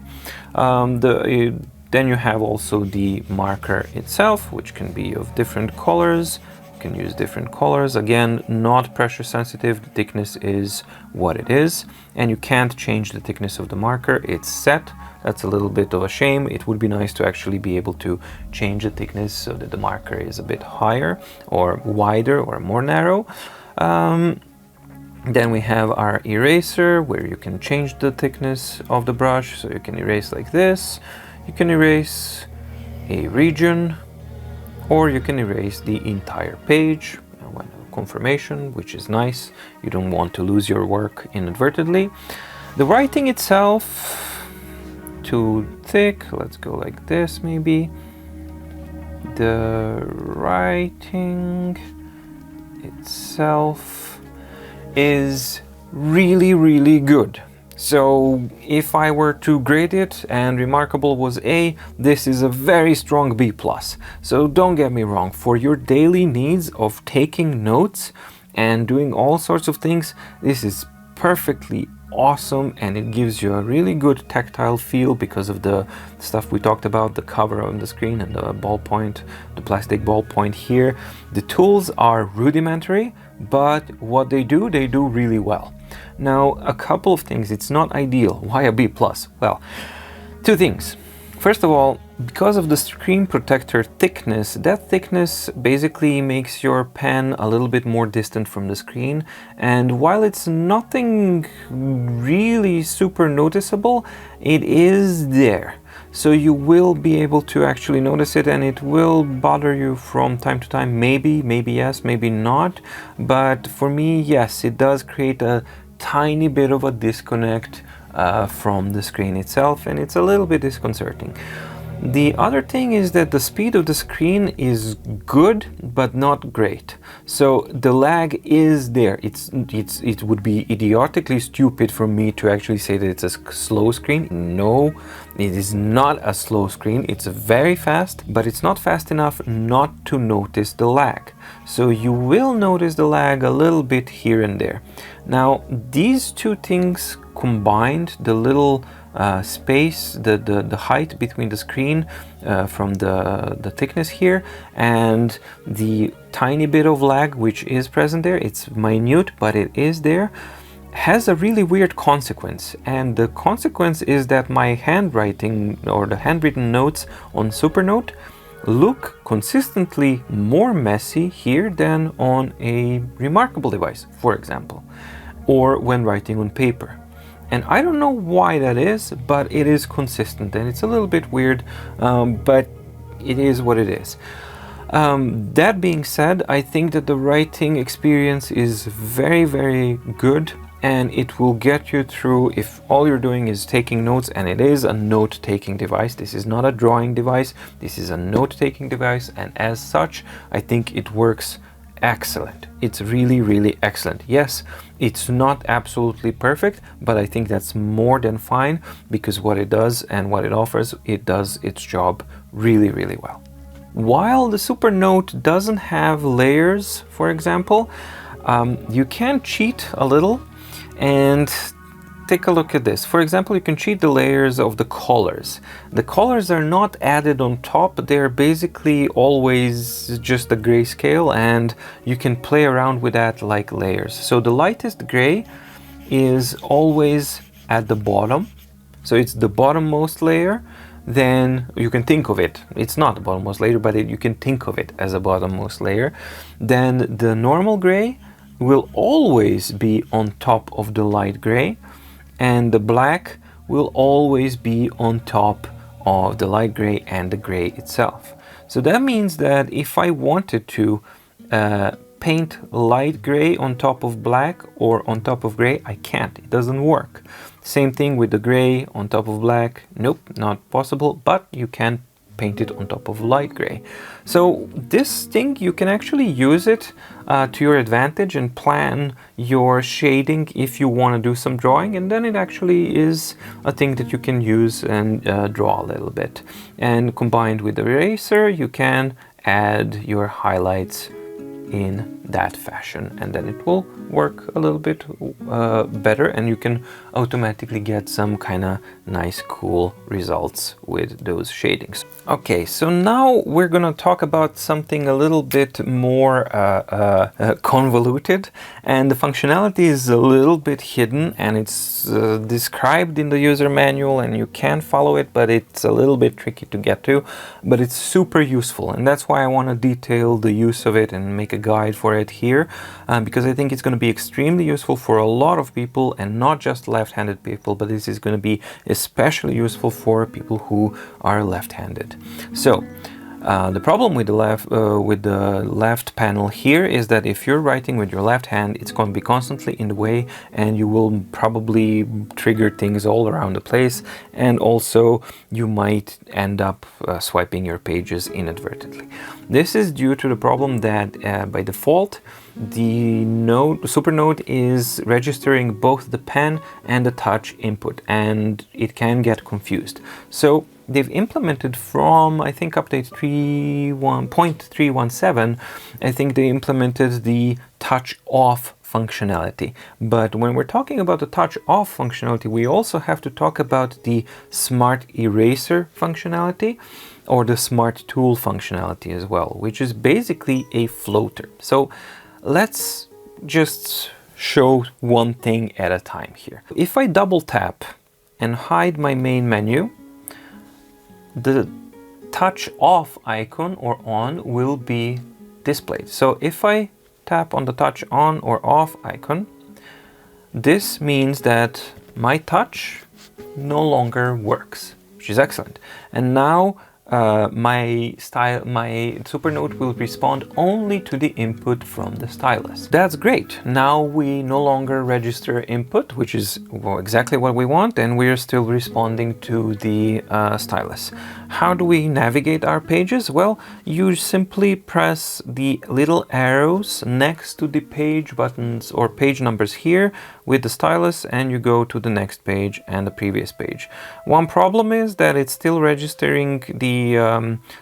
Then you have also the marker itself, which can be of different colors. You can use different colors. Again, not pressure sensitive. The thickness is what it is, and you can't change the thickness of the marker. It's set. That's a little bit of a shame. It would be nice to actually be able to change the thickness so that the marker is a bit higher or wider or more narrow. Then we have our eraser, where you can change the thickness of the brush. So you can erase like this. You can erase a region, or you can erase the entire page. Confirmation, which is nice. You don't want to lose your work inadvertently. The writing itself, too thick. Let's go like this maybe. The writing itself is really good. So if I were to grade it and Remarkable was A, this is a very strong B+. So don't get me wrong, for your daily needs of taking notes and doing all sorts of things, this is perfectly awesome, and it gives you a really good tactile feel because of the stuff we talked about, the cover on the screen and the ballpoint, the plastic ballpoint here. The tools are rudimentary, but what they do really well. Now, a couple of things. It's not ideal. Why a B+? Well, two things. First of all, because of the screen protector thickness, that thickness basically makes your pen a little bit more distant from the screen, and while it's nothing really super noticeable, it is there. So you will be able to actually notice it, and it will bother you from time to time. Maybe yes, maybe not. But for me, yes, it does create a tiny bit of a disconnect from the screen itself, and it's a little bit disconcerting. The other thing is that the speed of the screen is good, but not great. So the lag is there. It would be idiotically stupid for me to actually say that it's a slow screen. No, it is not a slow screen. It's very fast, but it's not fast enough not to notice the lag. So you will notice the lag a little bit here and there. Now, these two things combined, the little space, the height between the screen from the thickness here, and the tiny bit of lag which is present there, it's minute but it is there, has a really weird consequence. And the consequence is that my handwriting or the handwritten notes on Supernote look consistently more messy here than on a Remarkable device, for example, or when writing on paper. And I don't know why that is, but it is consistent, and it's a little bit weird, but it is what it is. That being said, I think that the writing experience is very good, and it will get you through if all you're doing is taking notes, and it is a note-taking device. This is not a drawing device, this is a note-taking device, and as such, I think it works excellent. It's really excellent. Yes, it's not absolutely perfect, but I think that's more than fine, because what it does and what it offers, it does its job really well. While the Supernote doesn't have layers, for example, you can cheat a little and take a look at this. For example, you can cheat the layers of the colors. The colors are not added on top, they're basically always just a grayscale, and you can play around with that like layers. So the lightest gray is always at the bottom, so it's the bottommost layer. Then you can think of it, it's not the bottommost layer, but you can think of it as a bottommost layer. Then the normal gray will always be on top of the light gray, and the black will always be on top of the light gray and the gray itself. So that means that if I wanted to paint light gray on top of black or on top of gray, I can't, it doesn't work. Same thing with the gray on top of black, nope, not possible, but you can painted on top of light gray. So this thing, you can actually use it to your advantage and plan your shading if you want to do some drawing, and then it actually is a thing that you can use and draw a little bit. And combined with the eraser, you can add your highlights in that fashion, and then it will work a little bit better, and you can automatically get some kind of nice cool results with those shadings. Okay, so now we're gonna talk about something a little bit more convoluted, and the functionality is a little bit hidden, and it's described in the user manual and you can follow it, but it's a little bit tricky to get to, but it's super useful, and that's why I want to detail the use of it and make a guide for it here, because I think it's going to be extremely useful for a lot of people, and not just left-handed people, but this is going to be especially useful for people who are left-handed. So the problem with the left panel here is that if you're writing with your left hand, it's going to be constantly in the way, and you will probably trigger things all around the place, and also you might end up swiping your pages inadvertently. This is due to the problem that by default the Supernote is registering both the pen and the touch input, and it can get confused. So they've implemented from, I think, update 3.317, I think they implemented the touch off functionality. But when we're talking about the touch off functionality, we also have to talk about the smart eraser functionality, or the smart tool functionality as well, which is basically a floater. So let's just show one thing at a time here. If I double tap and hide my main menu, the touch off icon or on will be displayed. So if I tap on the touch on or off icon, this means that my touch no longer works, which is excellent. And now my Supernote will respond only to the input from the stylus. That's great. Now we no longer register input, which is exactly what we want, and we're still responding to the stylus. How do we navigate our pages? Well, you simply press the little arrows next to the page buttons or page numbers here with the stylus, and you go to the next page and the previous page. One problem is that it's still registering the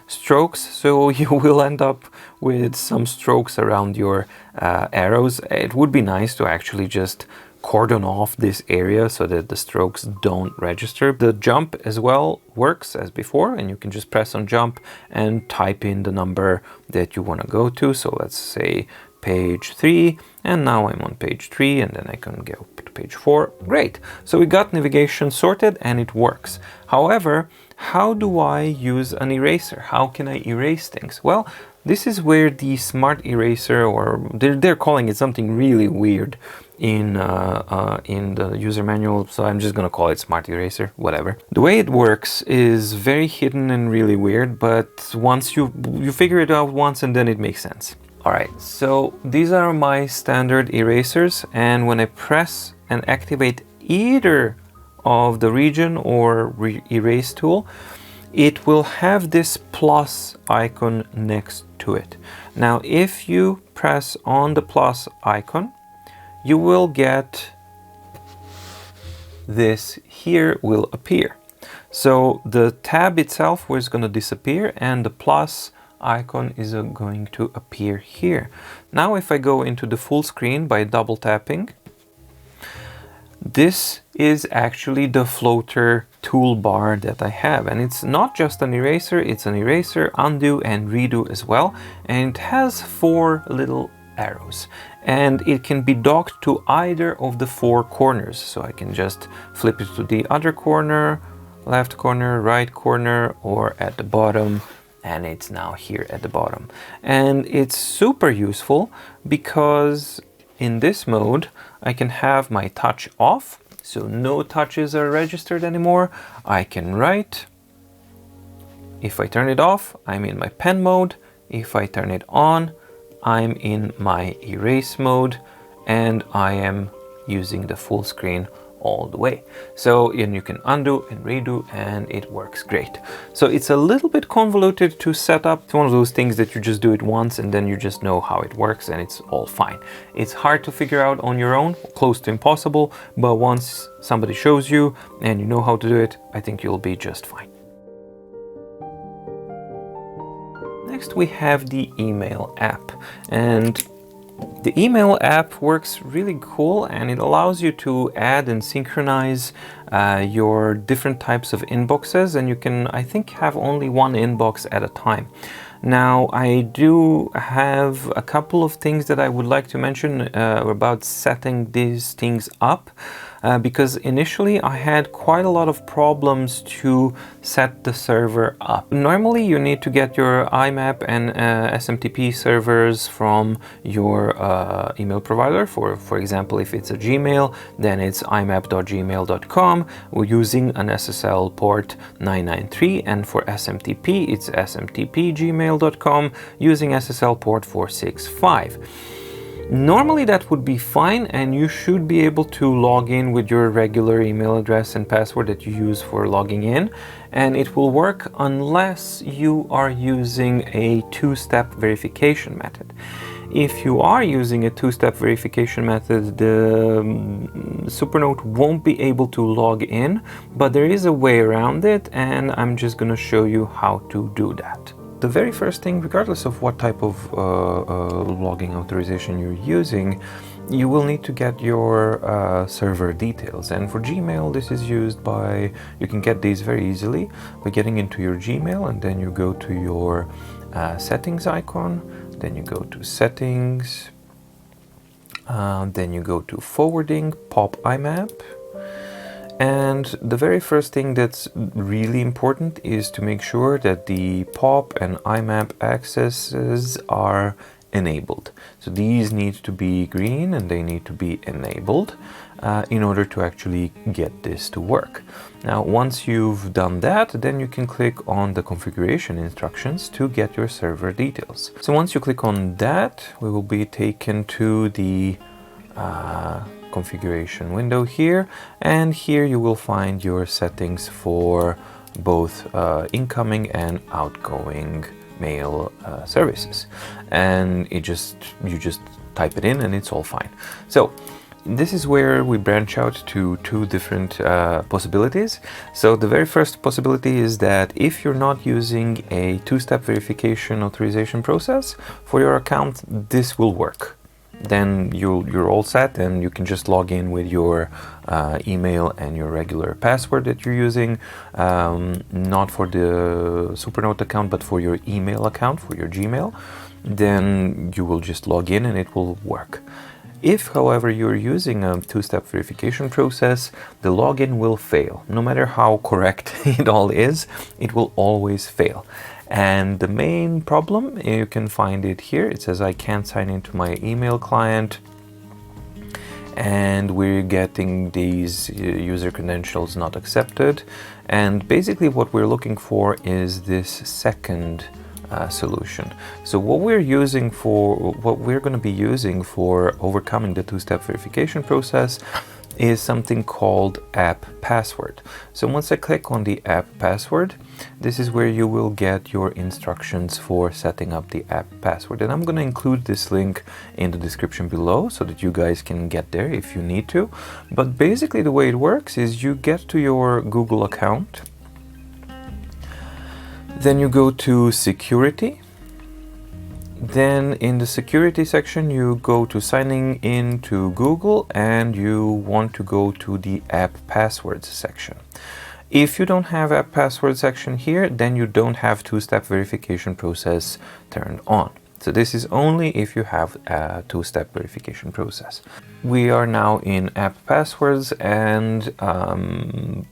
strokes, so you will end up with some strokes around your arrows. It would be nice to actually just cordon off this area so that the strokes don't register. The jump as well works as before, and you can just press on jump and type in the number that you want to go to. So let's say page 3, and now I'm on page 3, and then I can go to page 4. Great. So we got navigation sorted and it works. However, how do I use an eraser? How can I erase things? Well, this is where the smart eraser, or they're calling it something really weird in the user manual, so I'm just gonna call it smart eraser, whatever. The way it works is very hidden and really weird, but once you figure it out once, and then it makes sense. Alright, so these are my standard erasers, and when I press and activate either of the region or erase tool, it will have this plus icon next to it. Now, if you press on the plus icon, you will get this here will appear. So the tab itself was going to disappear, and the plus icon is going to appear here. Now if I go into the full screen by double tapping, this is actually the floater toolbar that I have, and it's not just an eraser, it's an eraser, undo and redo as well, and it has 4 little arrows, and it can be docked to either of the 4 corners. So I can just flip it to the other corner, left corner, right corner, or at the bottom, and it's now here at the bottom. And it's super useful because in this mode I can have my touch off, so no touches are registered anymore. I can write. If I turn it off, I'm in my pen mode. If I turn it on, I'm in my erase mode, and I am using the full screen all the way. So, and you can undo and redo, and it works great. So it's a little bit convoluted to set up. It's one of those things that you just do it once and then you just know how it works and it's all fine. It's hard to figure out on your own, close to impossible, but once somebody shows you and you know how to do it, I think you'll be just fine. Next we have the email app, and the email app works really cool, and it allows you to add and synchronize your different types of inboxes, and you can, I think, have only one inbox at a time. Now, I do have a couple of things that I would like to mention about setting these things up. Because initially I had quite a lot of problems to set the server up. Normally you need to get your IMAP and SMTP servers from your email provider. For example, if it's a Gmail, then it's imap.gmail.com using an SSL port 993, and for SMTP it's smtp.gmail.com using SSL port 465. Normally that would be fine, and you should be able to log in with your regular email address and password that you use for logging in, and it will work unless you are using a two-step verification method. If you are using a two-step verification method, the Supernote won't be able to log in, but there is a way around it, and I'm just going to show you how to do that. The very first thing, regardless of what type of logging authorization you're using, you will need to get your server details. And for Gmail, this is used by, you can get these very easily by getting into your Gmail, and then you go to your settings icon, then you go to settings, then you go to forwarding, pop IMAP. And the very first thing that's really important is to make sure that the POP and IMAP accesses are enabled. So these need to be green and they need to be enabled in order to actually get this to work. Now, once you've done that, then you can click on the configuration instructions to get your server details. So once you click on that, we will be taken to the configuration window here, and here you will find your settings for both incoming and outgoing mail services, and you just type it in and it's all fine. So this is where we branch out to two different possibilities. So the very first possibility is that if you're not using a two-step verification authorization process for your account, this will work. Then you're all set, and you can just log in with your email and your regular password that you're using, not for the Supernote account, but for your email account, for your Gmail. Then you will just log in and it will work. If, however, you're using a two-step verification process, the login will fail. No matter how correct it all is, it will always fail. And the main problem, you can find it here. It says I can't sign into my email client, and we're getting these user credentials not accepted. And basically what we're looking for is this second solution. So what we're going to be using for overcoming the two-step verification process is something called app password. So once I click on the app password, this is where you will get your instructions for setting up the app password. And I'm going to include this link in the description below so that you guys can get there if you need to. But basically the way it works is you get to your Google account, then you go to security. Then in the security section, you go to signing in to Google, and you want to go to the app passwords section. If you don't have app password section here, then you don't have two-step verification process turned on. So this is only if you have a two-step verification process. We are now in app passwords, and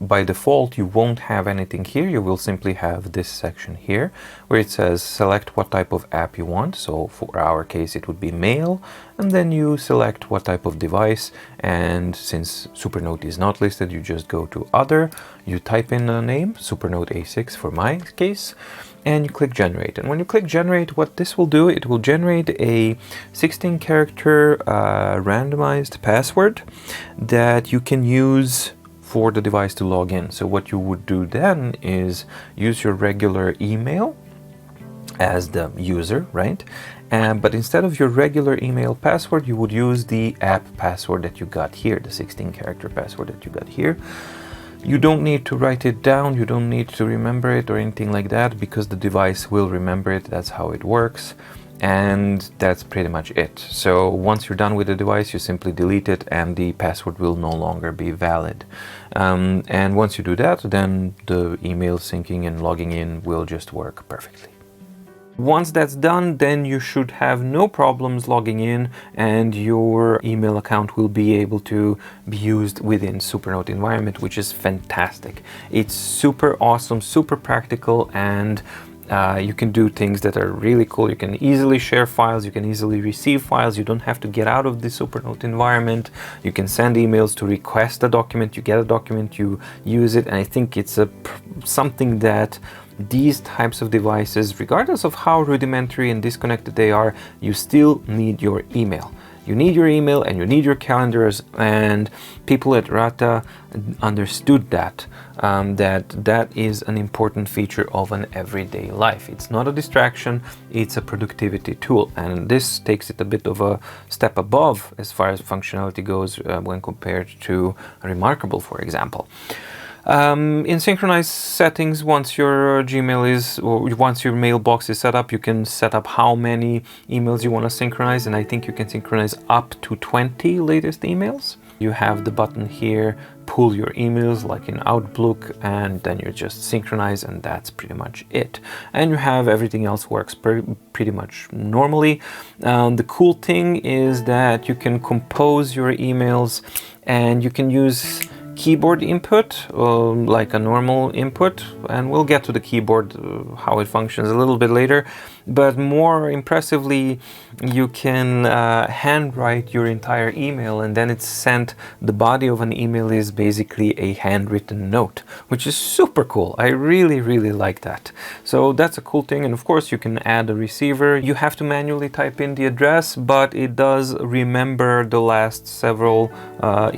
by default you won't have anything here. You will simply have this section here where it says select what type of app you want. So for our case it would be mail, and then you select what type of device, and since Supernote is not listed, you just go to other, you type in a name, Supernote A6 for my case, and you click generate. And when you click generate, what this will do, it will generate a 16-character randomized password that you can use for the device to log in. So what you would do then is use your regular email as the user, right? But instead of your regular email password, you would use the app password that you got here, the 16-character password that you got here. You don't need to write it down, you don't need to remember it or anything like that, because the device will remember it. That's how it works. And that's pretty much it. So once you're done with the device, you simply delete it and the password will no longer be valid. And once you do that, then the email syncing and logging in will just work perfectly. Once that's done, then you should have no problems logging in, and your email account will be able to be used within Supernote environment, which is fantastic. It's super awesome, super practical, and you can do things that are really cool. You can easily share files, you can easily receive files, you don't have to get out of the Supernote environment. You can send emails to request a document, you get a document, you use it, and I think it's something that these types of devices, regardless of how rudimentary and disconnected they are, you still need your email. You need your email and you need your calendars, and people at Ratta understood that, that is an important feature of an everyday life. It's not a distraction, it's a productivity tool, and this takes it a bit of a step above as far as functionality goes when compared to Remarkable, for example. In synchronized settings, once your once your mailbox is set up, you can set up how many emails you want to synchronize, and I think you can synchronize up to 20 latest emails. You have the button here, pull your emails like in Outlook, and then you just synchronize, and that's pretty much it. And you have everything else works pretty much normally. The cool thing is that you can compose your emails, and you can use keyboard input like a normal input, and we'll get to the keyboard how it functions a little bit later. But more impressively, you can handwrite your entire email, and then it's sent. The body of an email is basically a handwritten note, which is super cool. I really like that. So that's a cool thing. And of course you can add a receiver. You have to manually type in the address, but it does remember the last several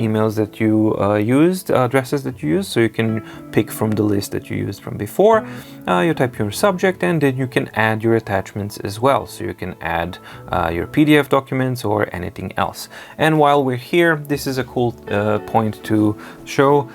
emails that you used, addresses that you used, so you can pick from the list that you used from before. You type your subject, and then you can add your attachments as well, so you can add your PDF documents or anything else. And while we're here, this is a cool point to show.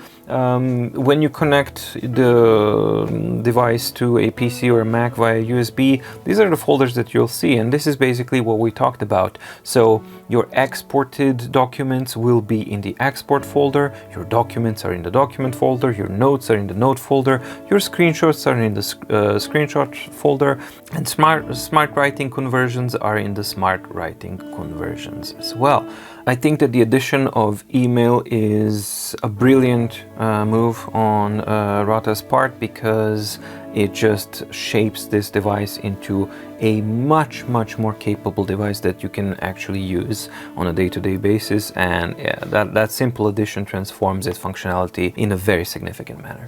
When you connect the device to a PC or a Mac via USB, these are the folders that you'll see, and this is basically what we talked about. So your exported documents will be in the export folder, your documents are in the document folder, your notes are in the note folder, your screenshots are in the screenshot folder, and smart writing conversions are in the smart writing conversions as well. I think that the addition of email is a brilliant move on Ratta's part, because it just shapes this device into a much more capable device that you can actually use on a day-to-day basis, and yeah, that simple addition transforms its functionality in a very significant manner.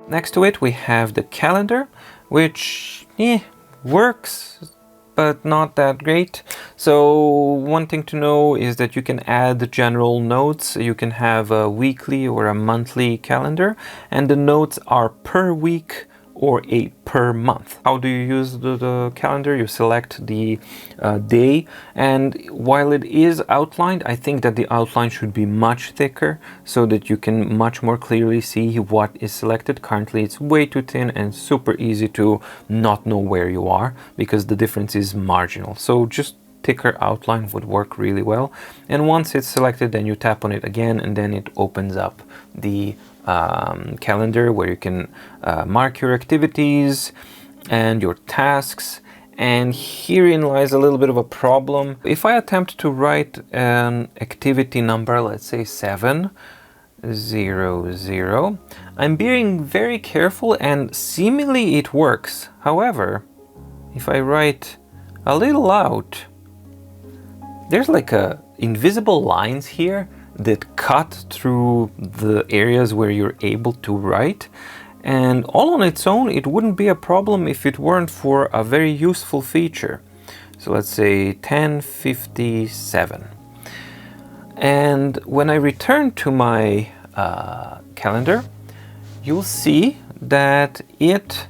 Next to it we have the calendar, which works, but not that great. So one thing to know is that you can add general notes. You can have a weekly or a monthly calendar, and the notes are per week or per month. How do you use the calendar? You select the day, and while it is outlined, I think that the outline should be much thicker so that you can much more clearly see what is selected. Currently it's way too thin and super easy to not know where you are, because the difference is marginal. So just thicker outline would work really well. And once it's selected, then you tap on it again, and then it opens up the calendar where you can mark your activities and your tasks. And herein lies a little bit of a problem. If I attempt to write an activity number, let's say 700, I'm being very careful, and seemingly it works. However, if I write a little out, there's like invisible lines here that cut through the areas where you're able to write, And all on its own, it wouldn't be a problem if it weren't for a very useful feature. So let's say 1057. And when I return to my calendar, you'll see that it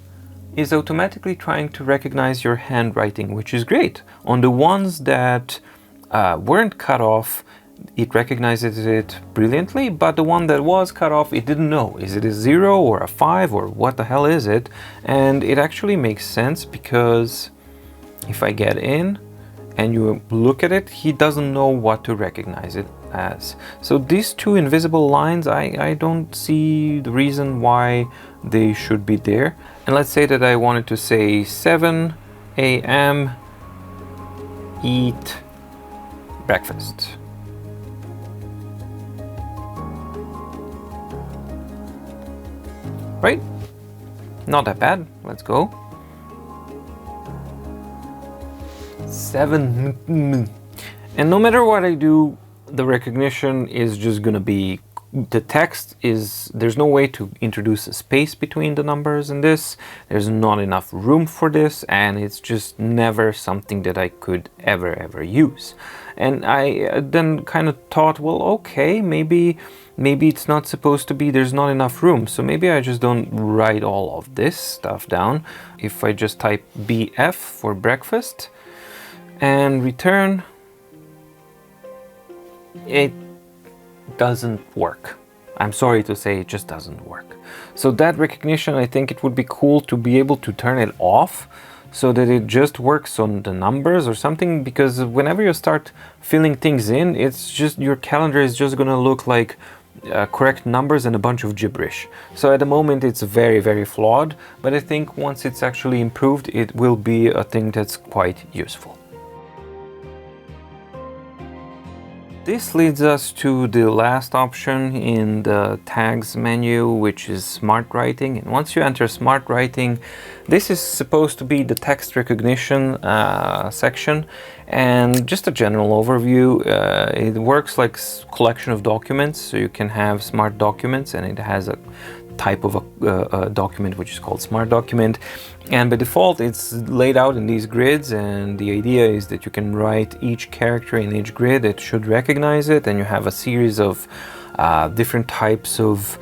is automatically trying to recognize your handwriting, which is great. On the ones that weren't cut off, it recognizes it brilliantly, but the one that was cut off, it didn't know. Is it a 0 or a 5 or what the hell is it? And it actually makes sense, because if I get in and you look at it, he doesn't know what to recognize it as. So these two invisible lines, I don't see the reason why they should be there. And let's say that I wanted to say 7 a.m. eat breakfast. Right? Not that bad. Let's go. 7. And no matter what I do, the recognition is just gonna be, the text is, there's no way to introduce a space between the numbers in this. There's not enough room for this, and it's just never something that I could ever use. And I then kind of thought, well, okay, maybe it's not supposed to be, there's not enough room, so maybe I just don't write all of this stuff down. If I just type BF for breakfast and return, it doesn't work. I'm sorry to say, it just doesn't work. So that recognition, I think it would be cool to be able to turn it off so that it just works on the numbers or something, because whenever you start filling things in, it's just, your calendar is just gonna look like correct numbers and a bunch of gibberish. So at the moment it's very flawed, but I think once it's actually improved, it will be a thing that's quite useful. This leads us to the last option in the tags menu, which is smart writing. And once you enter smart writing, this is supposed to be the text recognition section. And just a general overview, it works like a collection of documents. So you can have smart documents, and it has a type of a document which is called smart document, and by default it's laid out in these grids, and the idea is that you can write each character in each grid. It should recognize it, and you have a series of different types of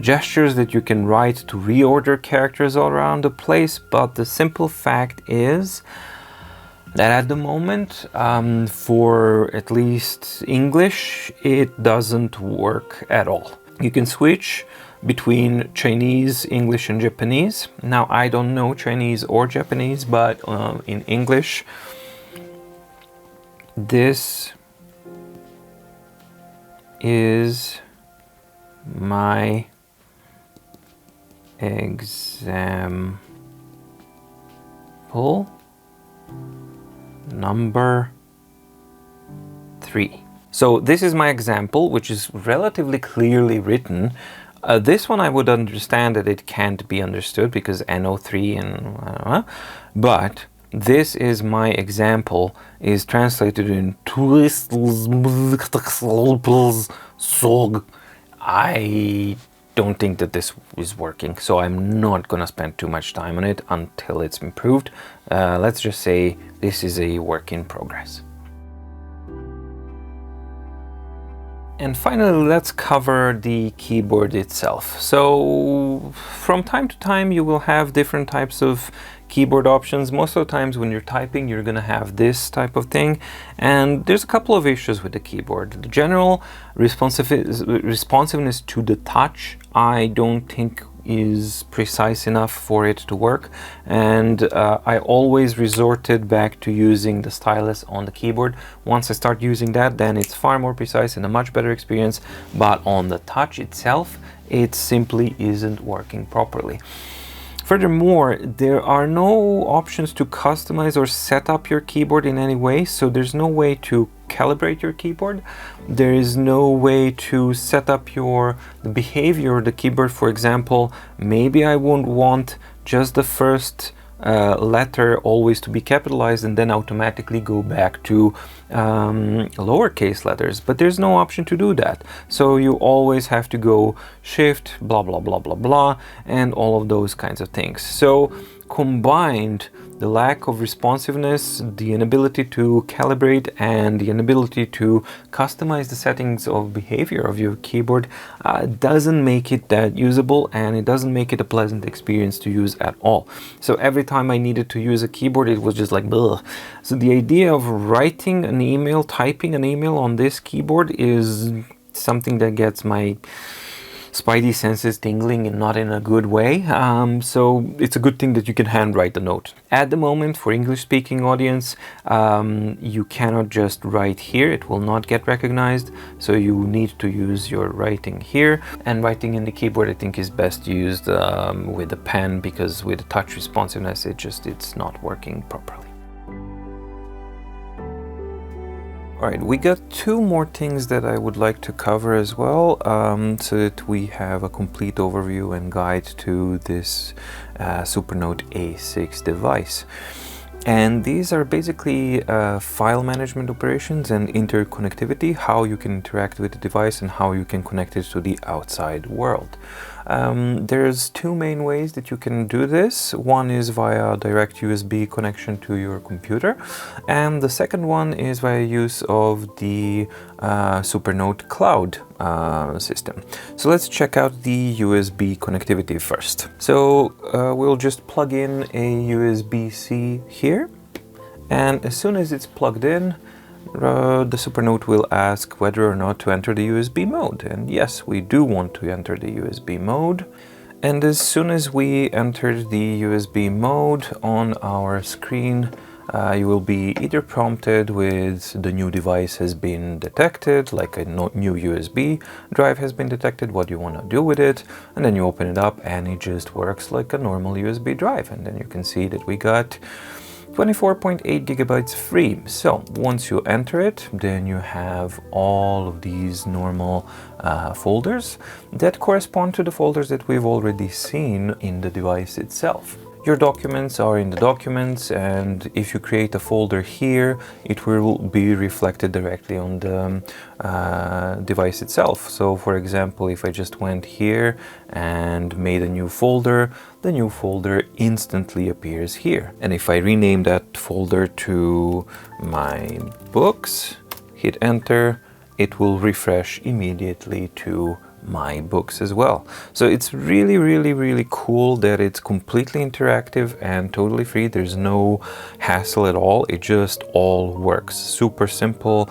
gestures that you can write to reorder characters all around the place. But the simple fact is that at the moment, for at least English, it doesn't work at all. You can switch between Chinese, English and Japanese. Now, I don't know Chinese or Japanese, but in English, this is my example number 3. So this is my example, which is relatively clearly written. This one I would understand that it can't be understood because NO3 and but this is my example is translated in I don't think that this is working, so I'm not gonna spend too much time on it until it's improved. Let's just say this is a work in progress. And finally, let's cover the keyboard itself. So from time to time, you will have different types of keyboard options. Most of the times when you're typing, you're gonna have this type of thing. And there's a couple of issues with the keyboard. The general responsiveness to the touch, I don't think is precise enough for it to work, and I always resorted back to using the stylus on the keyboard. Once I start using that, then it's far more precise and a much better experience, but on the touch itself, it simply isn't working properly. Furthermore, there are no options to customize or set up your keyboard in any way, so there's no way to calibrate your keyboard. There is no way to set up the behavior of the keyboard. For example, maybe I won't want just the first letter always to be capitalized and then automatically go back to lowercase letters, but there's no option to do that. So you always have to go shift blah blah blah blah blah and all of those kinds of things. So combined, the lack of responsiveness, the inability to calibrate, and the inability to customize the settings of behavior of your keyboard doesn't make it that usable, and it doesn't make it a pleasant experience to use at all. So every time I needed to use a keyboard, it was just like ugh. So the idea of writing an email, typing an email on this keyboard is something that gets my spidey senses tingling, and not in a good way. So it's a good thing that you can handwrite the note. At the moment, for English speaking audience, you cannot just write here, it will not get recognized, so you need to use your writing here, and writing in the keyboard I think is best used with a pen, because with the touch responsiveness it's not working properly. Alright, we got two more things that I would like to cover as well, so that we have a complete overview and guide to this Supernote A6 device. And these are basically file management operations and interconnectivity, how you can interact with the device and how you can connect it to the outside world. There's two main ways that you can do this. One is via direct USB connection to your computer, and the second one is via use of the Supernote cloud system. So let's check out the USB connectivity first. So we'll just plug in a USB-C here, and as soon as it's plugged in, the Supernote will ask whether or not to enter the USB mode, and yes, we do want to enter the USB mode. And as soon as we enter the USB mode on our screen, you will be either prompted with the new device has been detected, like a new USB drive has been detected, what do you want to do with it, and then you open it up and it just works like a normal USB drive, and then you can see that we got 24.8 gigabytes free. So once you enter it, then you have all of these normal folders that correspond to the folders that we've already seen in the device itself. Your documents are in the documents, and if you create a folder here, it will be reflected directly on the device itself. So for example, if I just went here and made a new folder, the new folder instantly appears here. And if I rename that folder to my books, hit enter, it will refresh immediately to my books as well. So it's really cool that it's completely interactive and totally free. There's no hassle at all. It just all works. Super simple.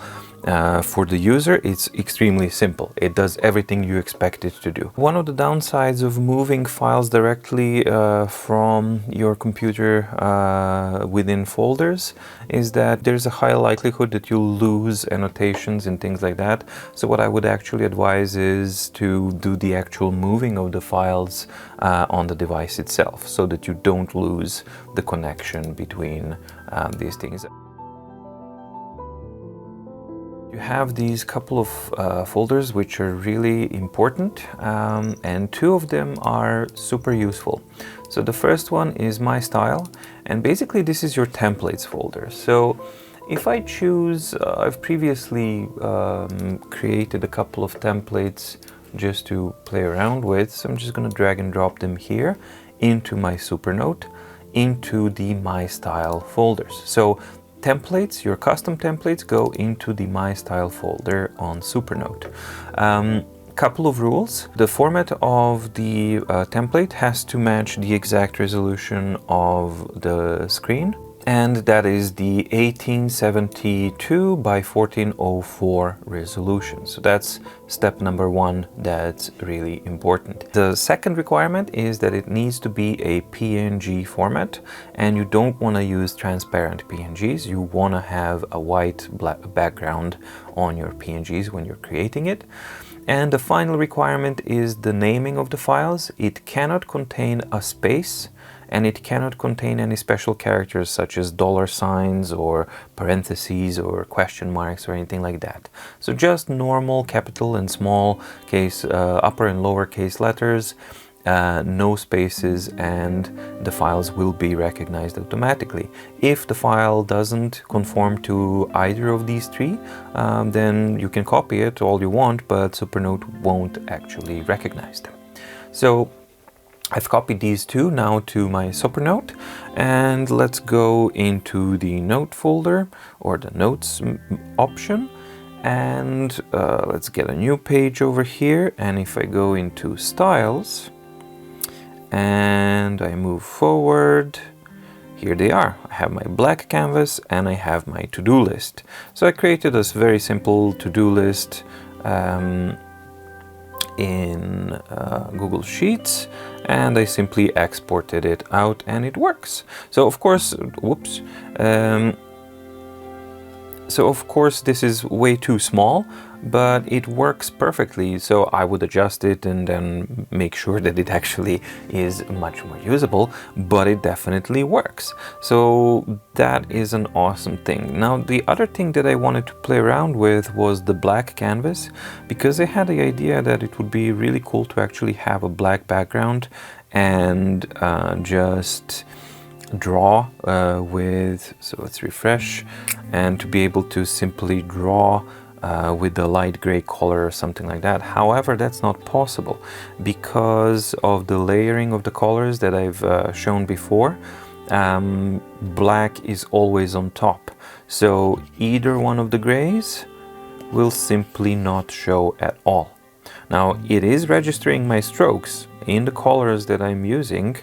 For the user, it's extremely simple. It does everything you expect it to do. One of the downsides of moving files directly from your computer within folders is that there's a high likelihood that you'll lose annotations and things like that. So what I would actually advise is to do the actual moving of the files on the device itself, so that you don't lose the connection between these things. You have these couple of folders which are really important, and two of them are super useful. So the first one is My Style, and basically this is your templates folder. So if I choose, I've previously created a couple of templates just to play around with, so I'm just going to drag and drop them here into my Supernote, into the My Style folders. So templates, your custom templates, go into the My Style folder on Supernote. Couple of rules. The format of the template has to match the exact resolution of the screen, and that is the 1872 by 1404 resolution. So that's step number one, that's really important. The second requirement is that it needs to be a PNG format, and you don't want to use transparent PNGs. You want to have a white background on your PNGs when you're creating it. And the final requirement is the naming of the files. It cannot contain a space, and it cannot contain any special characters such as $signs or parentheses or question marks or anything like that. So just normal capital and small case, upper and lower case letters, no spaces, and the files will be recognized automatically. If the file doesn't conform to either of these three, then you can copy it all you want, but Supernote won't actually recognize them. So I've copied these two now to my Supernote, and let's go into the note folder or the notes option, and let's get a new page over here. And if I go into styles and I move forward, here they are. I have my black canvas and I have my to-do list. So I created this very simple to-do list in Google Sheets, and I simply exported it out and it works. So of course, whoops. So of course this is way too small, but it works perfectly. So I would adjust it and then make sure that it actually is much more usable, but it definitely works. So that is an awesome thing. Now the other thing that I wanted to play around with was the black canvas, because I had the idea that it would be really cool to actually have a black background and just draw with, so let's refresh, and to be able to simply draw with the light gray color or something like that. However, that's not possible because of the layering of the colors that I've shown before. Black is always on top, so either one of the grays will simply not show at all. Now it is registering my strokes in the colors that I'm using,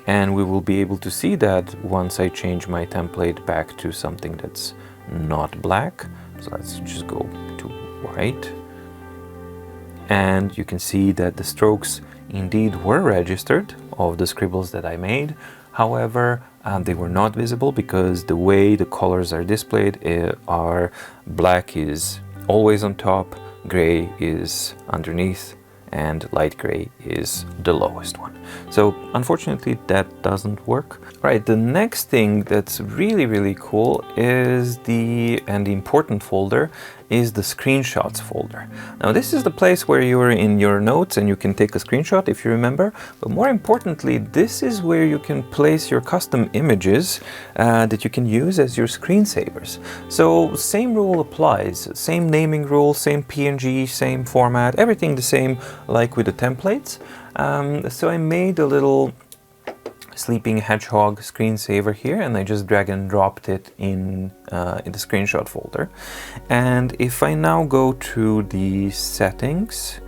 and we will be able to see that once I change my template back to something that's not black. So let's just go to white. And you can see that the strokes indeed were registered of the scribbles that I made. However, they were not visible because the way the colors are displayed are black is always on top, gray is underneath, and light gray is the lowest one. So unfortunately that doesn't work. Right, the next thing that's really cool is the important folder is the screenshots folder. Now this is the place where you're in your notes and you can take a screenshot if you remember, but more importantly, this is where you can place your custom images that you can use as your screensavers. So same rule applies, same naming rule, same PNG, same format, everything the same like with the templates. So I made a little sleeping hedgehog screensaver here, and I just drag and dropped it in the screenshot folder. And if I now go to the settings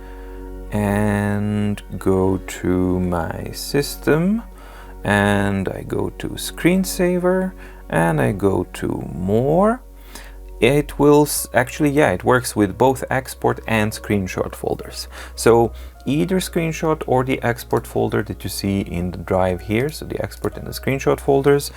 and go to my system and I go to screensaver and I go to more, it will actually, yeah, it works with both export and screenshot folders. So either screenshot or the export folder that you see in the drive here, so the export and the screenshot folders,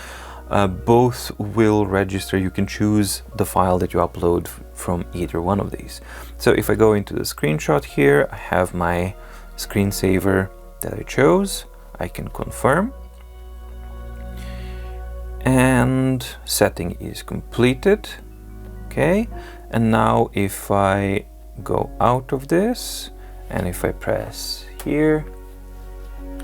both will register. You can choose the file that you upload from either one of these. So if I go into the screenshot here, I have my screensaver that I chose. I can confirm. And setting is completed. Okay, and now if I go out of this and if I press here,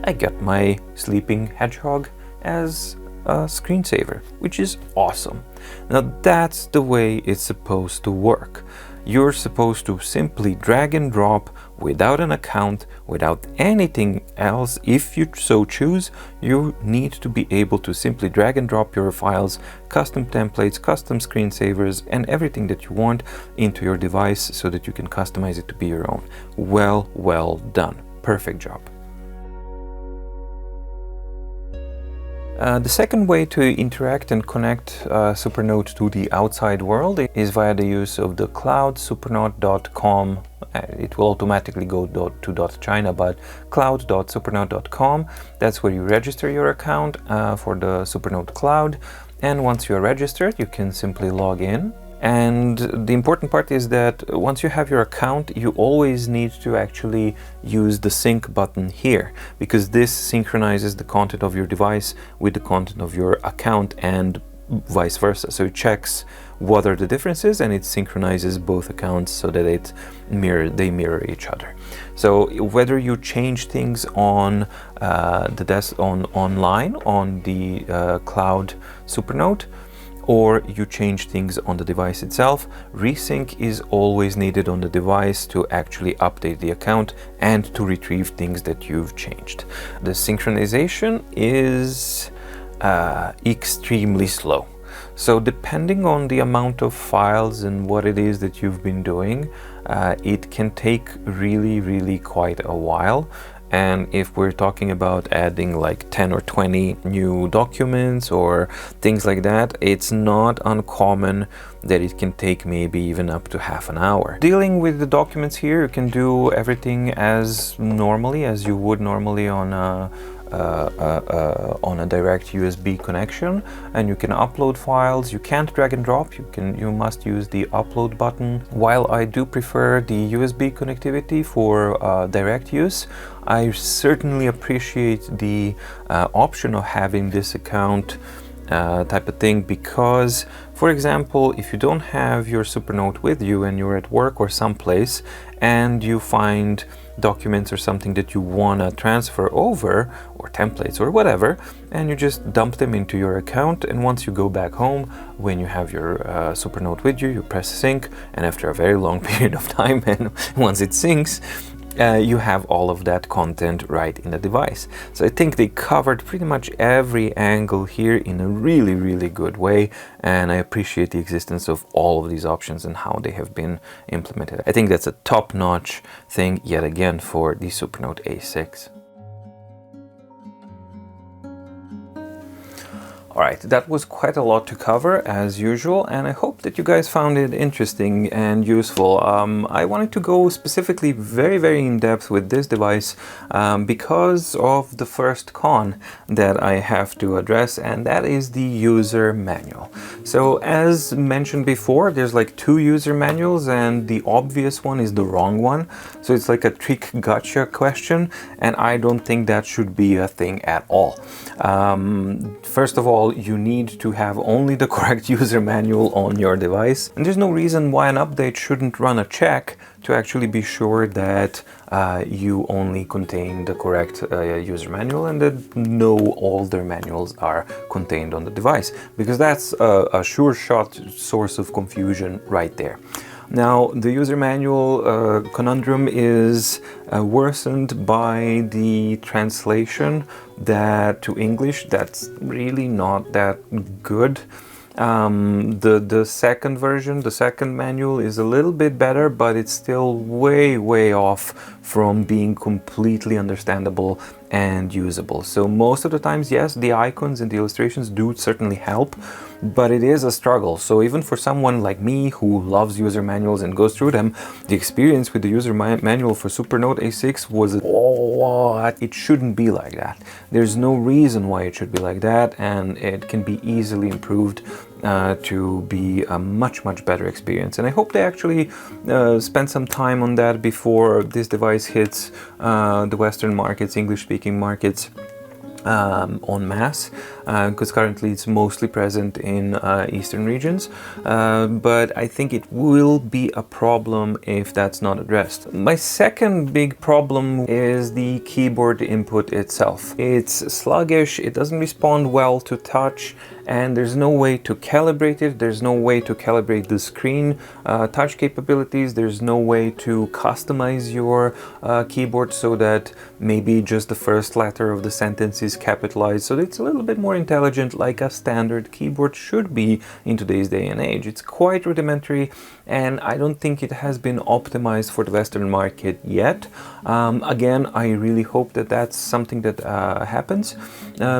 I get my sleeping hedgehog as a screensaver, which is awesome. Now that's the way it's supposed to work. You're supposed to simply drag and drop without an account, without anything else. If you so choose, you need to be able to simply drag and drop your files, custom templates, custom screensavers, and everything that you want into your device so that you can customize it to be your own. Well done. Perfect job. The second way to interact and connect Supernote to the outside world is via the use of the cloud.supernote.com. It will automatically go to .china, but cloud.supernote.com. That's where you register your account for the Supernote Cloud. And once you're registered, you can simply log in. And the important part is that once you have your account, you always need to actually use the sync button here, because this synchronizes the content of your device with the content of your account and vice versa. So it checks what are the differences, and it synchronizes both accounts so that they mirror each other. So whether you change things on the desk online on the cloud Supernote, or you change things on the device itself, resync is always needed on the device to actually update the account and to retrieve things that you've changed. The synchronization is extremely slow. So depending on the amount of files and what it is that you've been doing, it can take really quite a while. And if we're talking about adding like 10 or 20 new documents or things like that, it's not uncommon that it can take maybe even up to half an hour. Dealing with the documents here, you can do everything as normally as you would normally on a direct USB connection, and you can upload files. You can't drag and drop, you must use the upload button. While I do prefer the USB connectivity for direct use, I certainly appreciate the option of having this account type of thing, because for example, if you don't have your Supernote with you and you're at work or someplace and you find documents or something that you want to transfer over, or templates or whatever, and you just dump them into your account, and once you go back home, when you have your Supernote with you, you press sync, and after a very long period of time, and once it syncs, you have all of that content right in the device. So I think they covered pretty much every angle here in a really good way, and I appreciate the existence of all of these options and how they have been implemented. I think that's a top-notch thing yet again for the Supernote A6. Alright, that was quite a lot to cover as usual, and I hope that you guys found it interesting and useful. I wanted to go specifically very in depth with this device because of the first con that I have to address, and that is the user manual. So as mentioned before, there's like 2 user manuals, and the obvious one is the wrong one. So it's like a trick gotcha question, and I don't think that should be a thing at all. First of all, you need to have only the correct user manual on your device, and there's no reason why an update shouldn't run a check to actually be sure that you only contain the correct user manual and that no older manuals are contained on the device, because that's a sure shot source of confusion right there. Now, the user manual conundrum is worsened by the translation to English. That's really not that good. The second version, the second manual, is a little bit better, but it's still way off from being completely understandable and usable. So most of the times, yes, the icons and the illustrations do certainly help, but it is a struggle. So even for someone like me who loves user manuals and goes through them, the experience with the user manual for Supernote A6 was, it shouldn't be like that. There's no reason why it should be like that, and it can be easily improved to be a much better experience. And I hope they actually spend some time on that before this device hits the Western markets, English-speaking markets, en masse, because currently it's mostly present in Eastern regions, but I think it will be a problem if that's not addressed. My second big problem is the keyboard input itself. It's sluggish, it doesn't respond well to touch, and there's no way to calibrate it. There's no way to calibrate the screen touch capabilities. There's no way to customize your keyboard so that maybe just the first letter of the sentence is capitalized, so it's a little bit more intelligent, like a standard keyboard should be in today's day and age. It's quite rudimentary, and I don't think it has been optimized for the Western market yet. Again, I really hope that that's something that happens,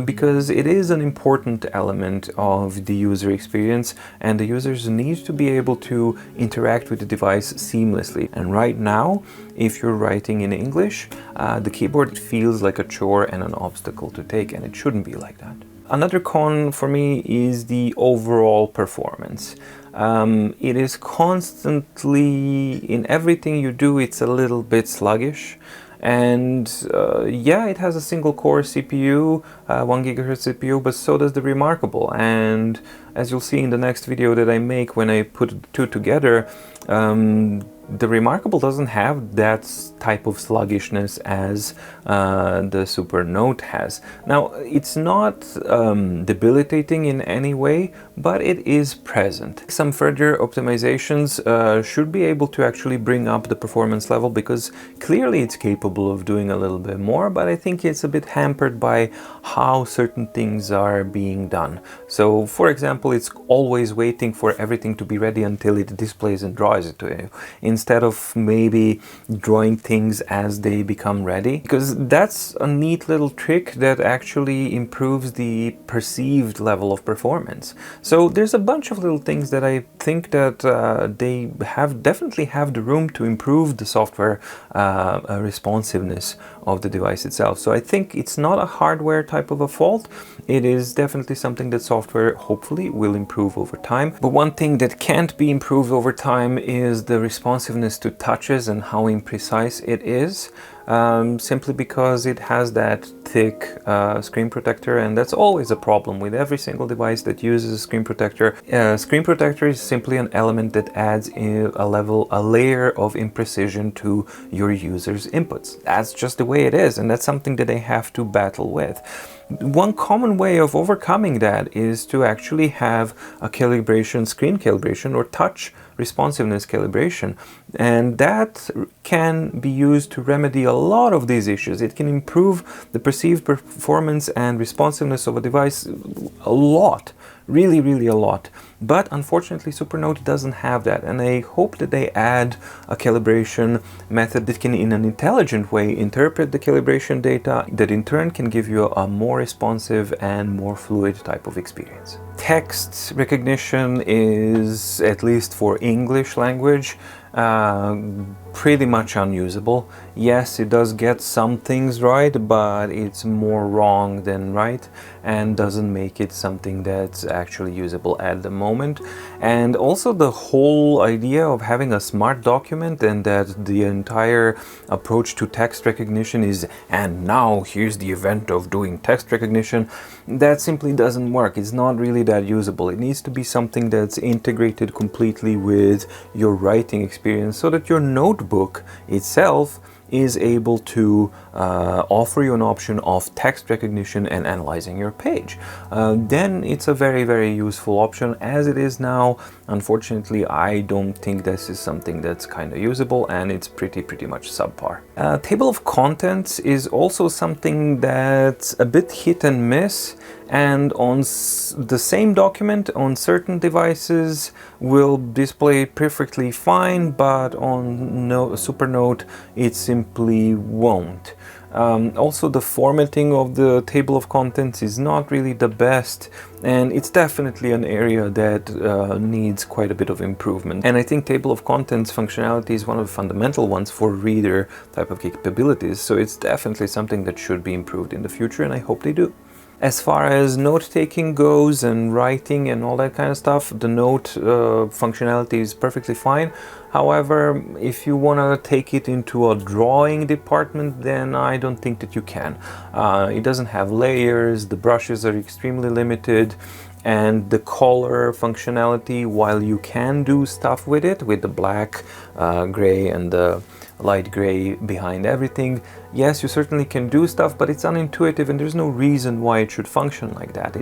because it is an important element of the user experience, and the users need to be able to interact with the device seamlessly. And right now, if you're writing in English, the keyboard feels like a chore and an obstacle to take, and it shouldn't be like that. Another con for me is the overall performance. It is constantly, in everything you do, it's a little bit sluggish, And yeah, it has a single core CPU, 1 GHz CPU, but so does the Remarkable. And as you'll see in the next video that I make when I put the two together, the Remarkable doesn't have that type of sluggishness as the Supernote has. Now, it's not debilitating in any way, but it is present. Some further optimizations should be able to actually bring up the performance level, because clearly it's capable of doing a little bit more, but I think it's a bit hampered by how certain things are being done. So, for example, it's always waiting for everything to be ready until it displays and draws it to you, instead of maybe drawing things as they become ready, because that's a neat little trick that actually improves the perceived level of performance. So there's a bunch of little things that I think that they definitely have the room to improve the software responsiveness of the device itself. So I think it's not a hardware type of a fault. It is definitely something that software hopefully will improve over time. But one thing that can't be improved over time is the responsiveness to touches and how imprecise it is. Simply because it has that thick screen protector, and that's always a problem with every single device that uses a screen protector. Screen protector is simply an element that adds a layer of imprecision to your user's inputs. That's just the way it is, and that's something that they have to battle with. One common way of overcoming that is to actually have a calibration, screen calibration, or touch responsiveness calibration, and that can be used to remedy a lot of these issues. It can improve the perceived performance and responsiveness of a device a lot, really a lot. But unfortunately Supernote doesn't have that, and I hope that they add a calibration method that can in an intelligent way interpret the calibration data, that in turn can give you a more responsive and more fluid type of experience. Text recognition is, at least for English language, pretty much unusable. Yes, it does get some things right, but it's more wrong than right, and doesn't make it something that's actually usable at the moment. And also the whole idea of having a smart document and that the entire approach to text recognition is, and now here's the event of doing text recognition, that simply doesn't work. It's not really that usable. It needs to be something that's integrated completely with your writing experience, so that your notebook itself is able to offer you an option of text recognition and analyzing your page. Then it's a very useful option. As it is now, unfortunately, I don't think this is something that's kind of usable, and it's pretty much subpar. Table of contents is also something that's a bit hit and miss, and on the same document on certain devices will display perfectly fine, but on Supernote it simply won't. Also, the formatting of the table of contents is not really the best, and it's definitely an area that needs quite a bit of improvement. And I think table of contents functionality is one of the fundamental ones for reader type of capabilities, so it's definitely something that should be improved in the future, and I hope they do. As far as note-taking goes and writing and all that kind of stuff, the note functionality is perfectly fine. However, if you want to take it into a drawing department, then I don't think that you can. It doesn't have layers, the brushes are extremely limited, and the color functionality, while you can do stuff with it, with the black, gray, and the light gray behind everything, yes, you certainly can do stuff, but it's unintuitive, and there's no reason why it should function like that.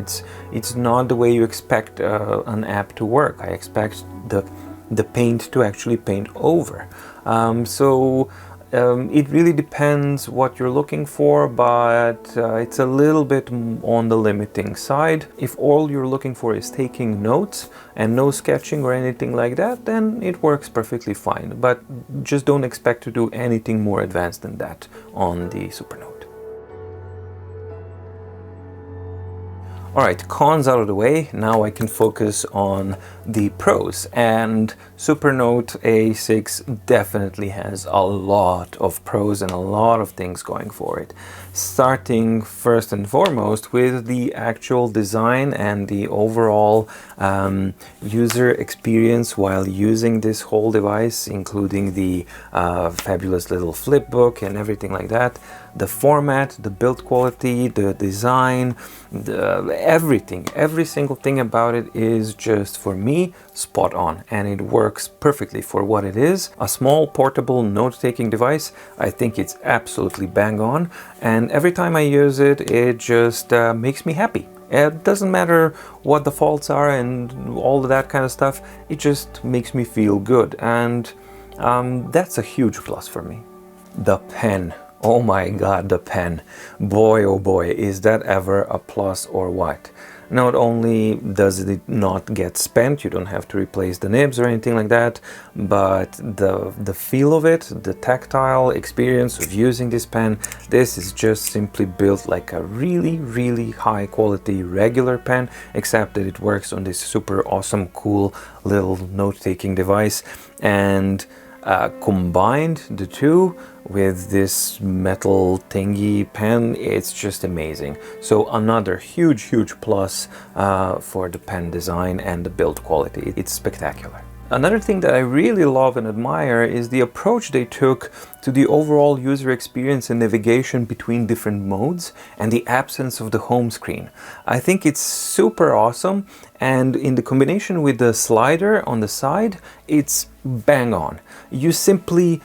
It's not the way you expect an app to work. I expect the paint to actually paint over. It really depends what you're looking for, but it's a little bit on the limiting side. If all you're looking for is taking notes and no sketching or anything like that, then it works perfectly fine. But just don't expect to do anything more advanced than that on the Supernote. Alright, cons out of the way, now I can focus on the pros. And Supernote A6 definitely has a lot of pros and a lot of things going for it. Starting first and foremost with the actual design and the overall user experience while using this whole device, including the fabulous little flip book and everything like that. The format, the build quality, the design, everything, every single thing about it is just, for me, spot on, and it works perfectly for what it is. A small portable note-taking device. I think it's absolutely bang on, and every time I use it, it just makes me happy. It doesn't matter what the faults are and all of that kind of stuff, it just makes me feel good, and that's a huge plus for me. The pen. Oh my god, the pen. Boy, oh boy, is that ever a plus or what? Not only does it not get spent, you don't have to replace the nibs or anything like that, but the feel of it, the tactile experience of using this pen, this is just simply built like a really, really high quality regular pen, except that it works on this super awesome, cool little note-taking device. And combined the two with this metal thingy pen, it's just amazing. So another huge plus for the pen design and the build quality. It's spectacular. Another thing that I really love and admire is the approach they took to the overall user experience and navigation between different modes and the absence of the home screen. I think it's super awesome, and in the combination with the slider on the side, it's bang on. You simply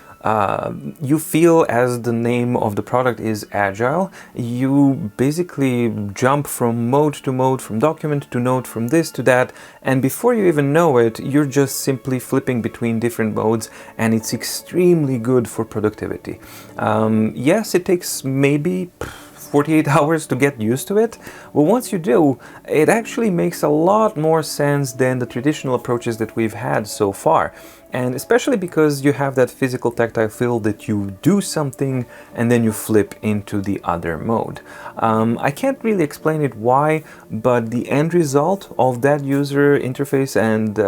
you feel, as the name of the product is, Agile. You basically jump from mode to mode, from document to note, from this to that, and before you even know it, you're just simply flipping between different modes, and it's extremely good for productivity. Yes, it takes maybe 48 hours to get used to it, but once you do, it actually makes a lot more sense than the traditional approaches that we've had so far. And especially because you have that physical tactile feel that you do something and then you flip into the other mode. I can't really explain it why, but the end result of that user interface and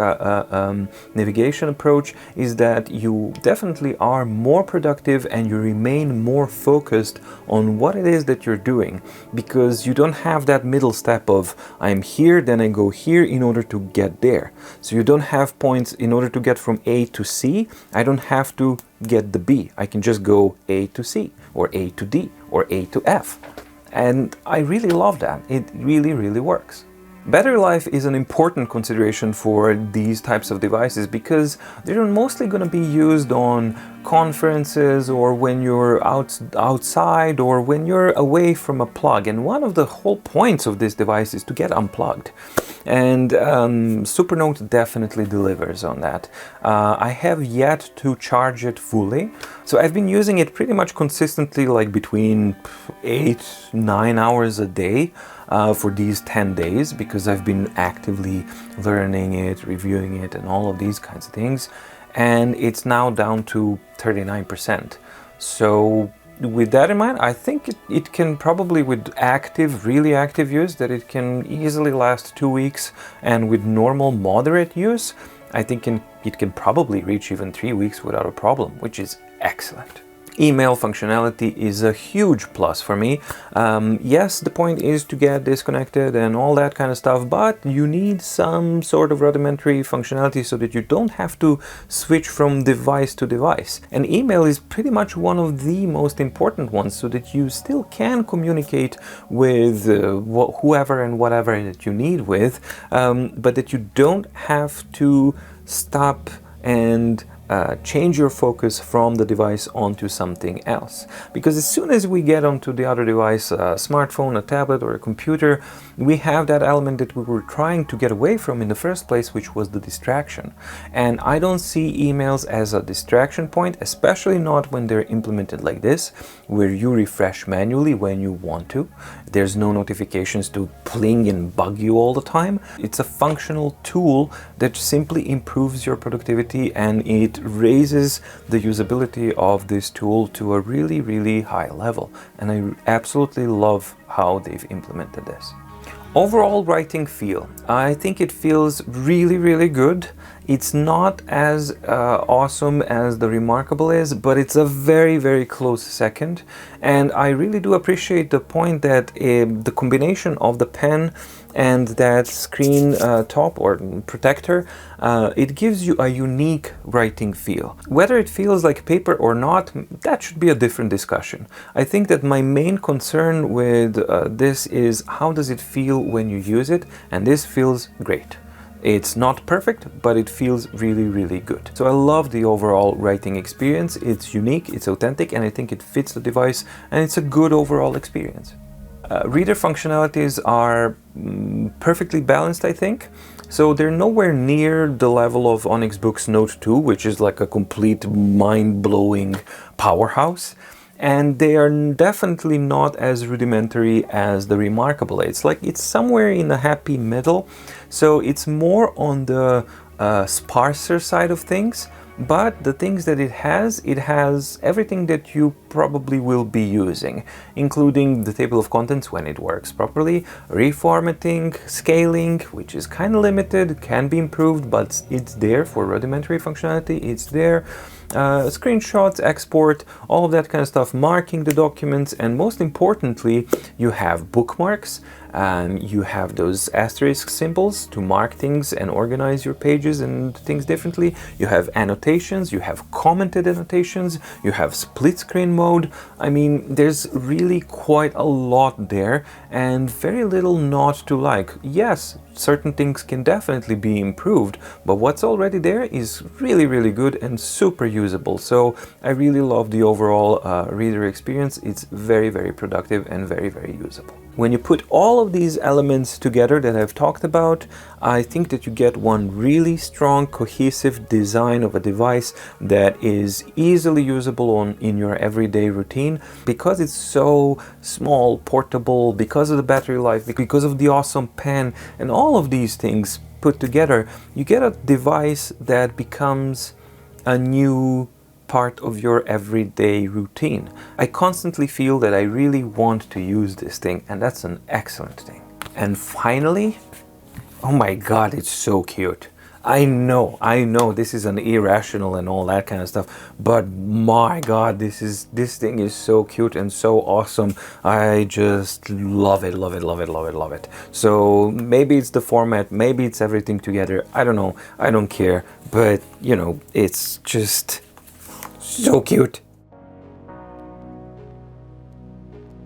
navigation approach is that you definitely are more productive and you remain more focused on what it is that you're doing, because you don't have that middle step of I'm here, then I go here in order to get there. So you don't have points in order to get from A to C. I don't have to get the B. I can just go A to C, or A to D, or A to F. And I really love that. It really works. Battery life is an important consideration for these types of devices because they're mostly going to be used on conferences or when you're outside or when you're away from a plug. And one of the whole points of this device is to get unplugged. And Supernote definitely delivers on that. I have yet to charge it fully, so I've been using it pretty much consistently, like between 8-9 hours a day for these 10 days, because I've been actively learning it, reviewing it, and all of these kinds of things. And it's now down to 39%. So with that in mind, I think it can probably, with really active use, that it can easily last 2 weeks, and with normal moderate use, I think it can probably reach even 3 weeks without a problem, which is excellent. Email functionality is a huge plus for me. Yes, the point is to get disconnected and all that kind of stuff, but you need some sort of rudimentary functionality so that you don't have to switch from device to device. And email is pretty much one of the most important ones, so that you still can communicate with whoever and whatever that you need with, but that you don't have to stop and change your focus from the device onto something else. Because as soon as we get onto the other device, a smartphone, a tablet, or a computer, we have that element that we were trying to get away from in the first place, which was the distraction. And I don't see emails as a distraction point, especially not when they're implemented like this, where you refresh manually when you want to. There's no notifications to pling and bug you all the time. It's a functional tool that simply improves your productivity, and it raises the usability of this tool to a really high level. And I absolutely love how they've implemented this. Overall writing feel. I think it feels really good. It's not as awesome as the Remarkable is, but it's a very, very close second. And I really do appreciate the point that the combination of the pen and that screen top or protector, it gives you a unique writing feel. Whether it feels like paper or not, that should be a different discussion. I think that my main concern with this is how does it feel when you use it, and this feels great. It's not perfect, but it feels really, really good. So I love the overall writing experience. It's unique, it's authentic, and I think it fits the device, and it's a good overall experience. Reader functionalities are perfectly balanced, I think. So they're nowhere near the level of Onyx Books Note 2, which is like a complete mind-blowing powerhouse. And they are definitely not as rudimentary as the Remarkable. It's somewhere in the happy middle. So it's more on the sparser side of things. But the things that it has everything that you probably will be using, including the table of contents when it works properly, reformatting, scaling, which is kind of limited, can be improved, but it's there for rudimentary functionality, it's there. Screenshots, export, all of that kind of stuff, marking the documents, and most importantly, you have bookmarks. You have those asterisk symbols to mark things and organize your pages and things differently. You have annotations, you have commented annotations, you have split screen mode. I mean, there's really quite a lot there and very little not to like. Yes, certain things can definitely be improved, but what's already there is really, really good and super usable. So I really love the overall reader experience. It's very, very productive and very, very usable. When you put all of these elements together that I've talked about, I think that you get one really strong, cohesive design of a device that is easily usable in your everyday routine. Because it's so small, portable, because of the battery life, because of the awesome pen, and all of these things put together, you get a device that becomes a new part of your everyday routine. I constantly feel that I really want to use this thing, and that's an excellent thing. And finally, oh my god, it's so cute. I know this is an irrational and all that kind of stuff, but my god, this thing is so cute and so awesome. I just love it, love it, love it, love it, love it. So maybe it's the format, maybe it's everything together. I don't know, I don't care, but you know, it's just so cute.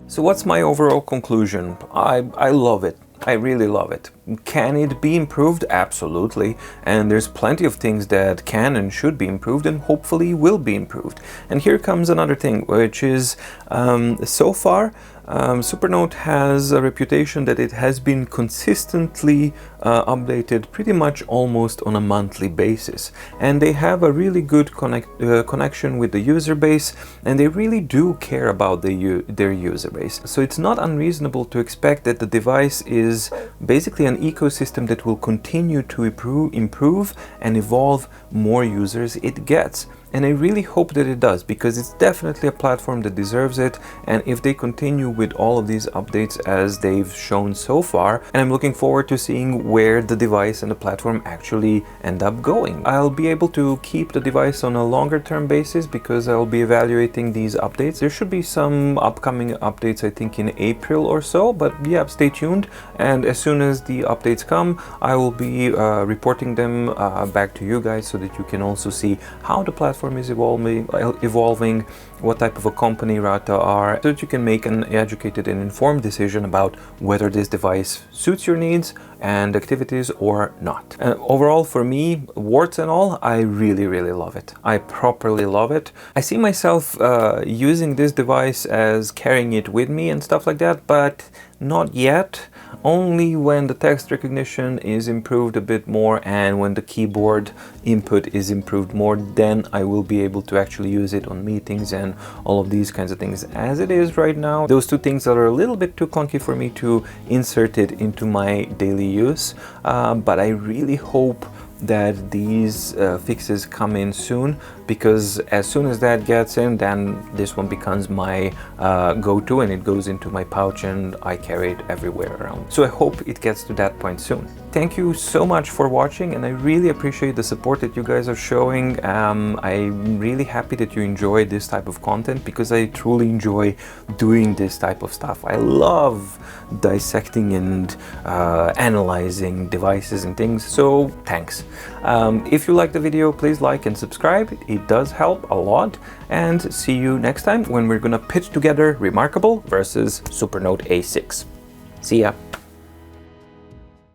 So what's my overall conclusion? I love it. I really love it. Can it be improved? Absolutely. And there's plenty of things that can and should be improved and hopefully will be improved. And here comes another thing, which is so far Supernote has a reputation that it has been consistently updated pretty much almost on a monthly basis, and they have a really good connection with the user base, and they really do care about their user base. So it's not unreasonable to expect that the device is basically an ecosystem that will continue to improve and evolve more users it gets. And I really hope that it does, because it's definitely a platform that deserves it. And if they continue with all of these updates as they've shown so far, and I'm looking forward to seeing where the device and the platform actually end up going. I'll be able to keep the device on a longer term basis because I'll be evaluating these updates. There should be some upcoming updates, I think in April or so, but yeah, stay tuned. And as soon as the updates come, I will be reporting them back to you guys so that you can also see how the platform is evolving, what type of a company Ratta are, so that you can make an educated and informed decision about whether this device suits your needs and activities or not. And overall, for me, warts and all, I really love it. I properly love it. I see myself using this device as carrying it with me and stuff like that, but not yet. Only when the text recognition is improved a bit more and when the keyboard input is improved more, then I will be able to actually use it on meetings and all of these kinds of things. As it is right now, those two things are a little bit too clunky for me to insert it into my daily use, but I really hope that these fixes come in soon, because as soon as that gets in, then this one becomes my go-to, and it goes into my pouch and I carry it everywhere around. So I hope it gets to that point soon. Thank you so much for watching, and I really appreciate the support that you guys are showing. I'm really happy that you enjoy this type of content, because I truly enjoy doing this type of stuff. I love dissecting and analyzing devices and things, so thanks. If you like the video, please like and subscribe. It does help a lot, and see you next time when we're gonna pitch together Remarkable versus Supernote A6. See ya!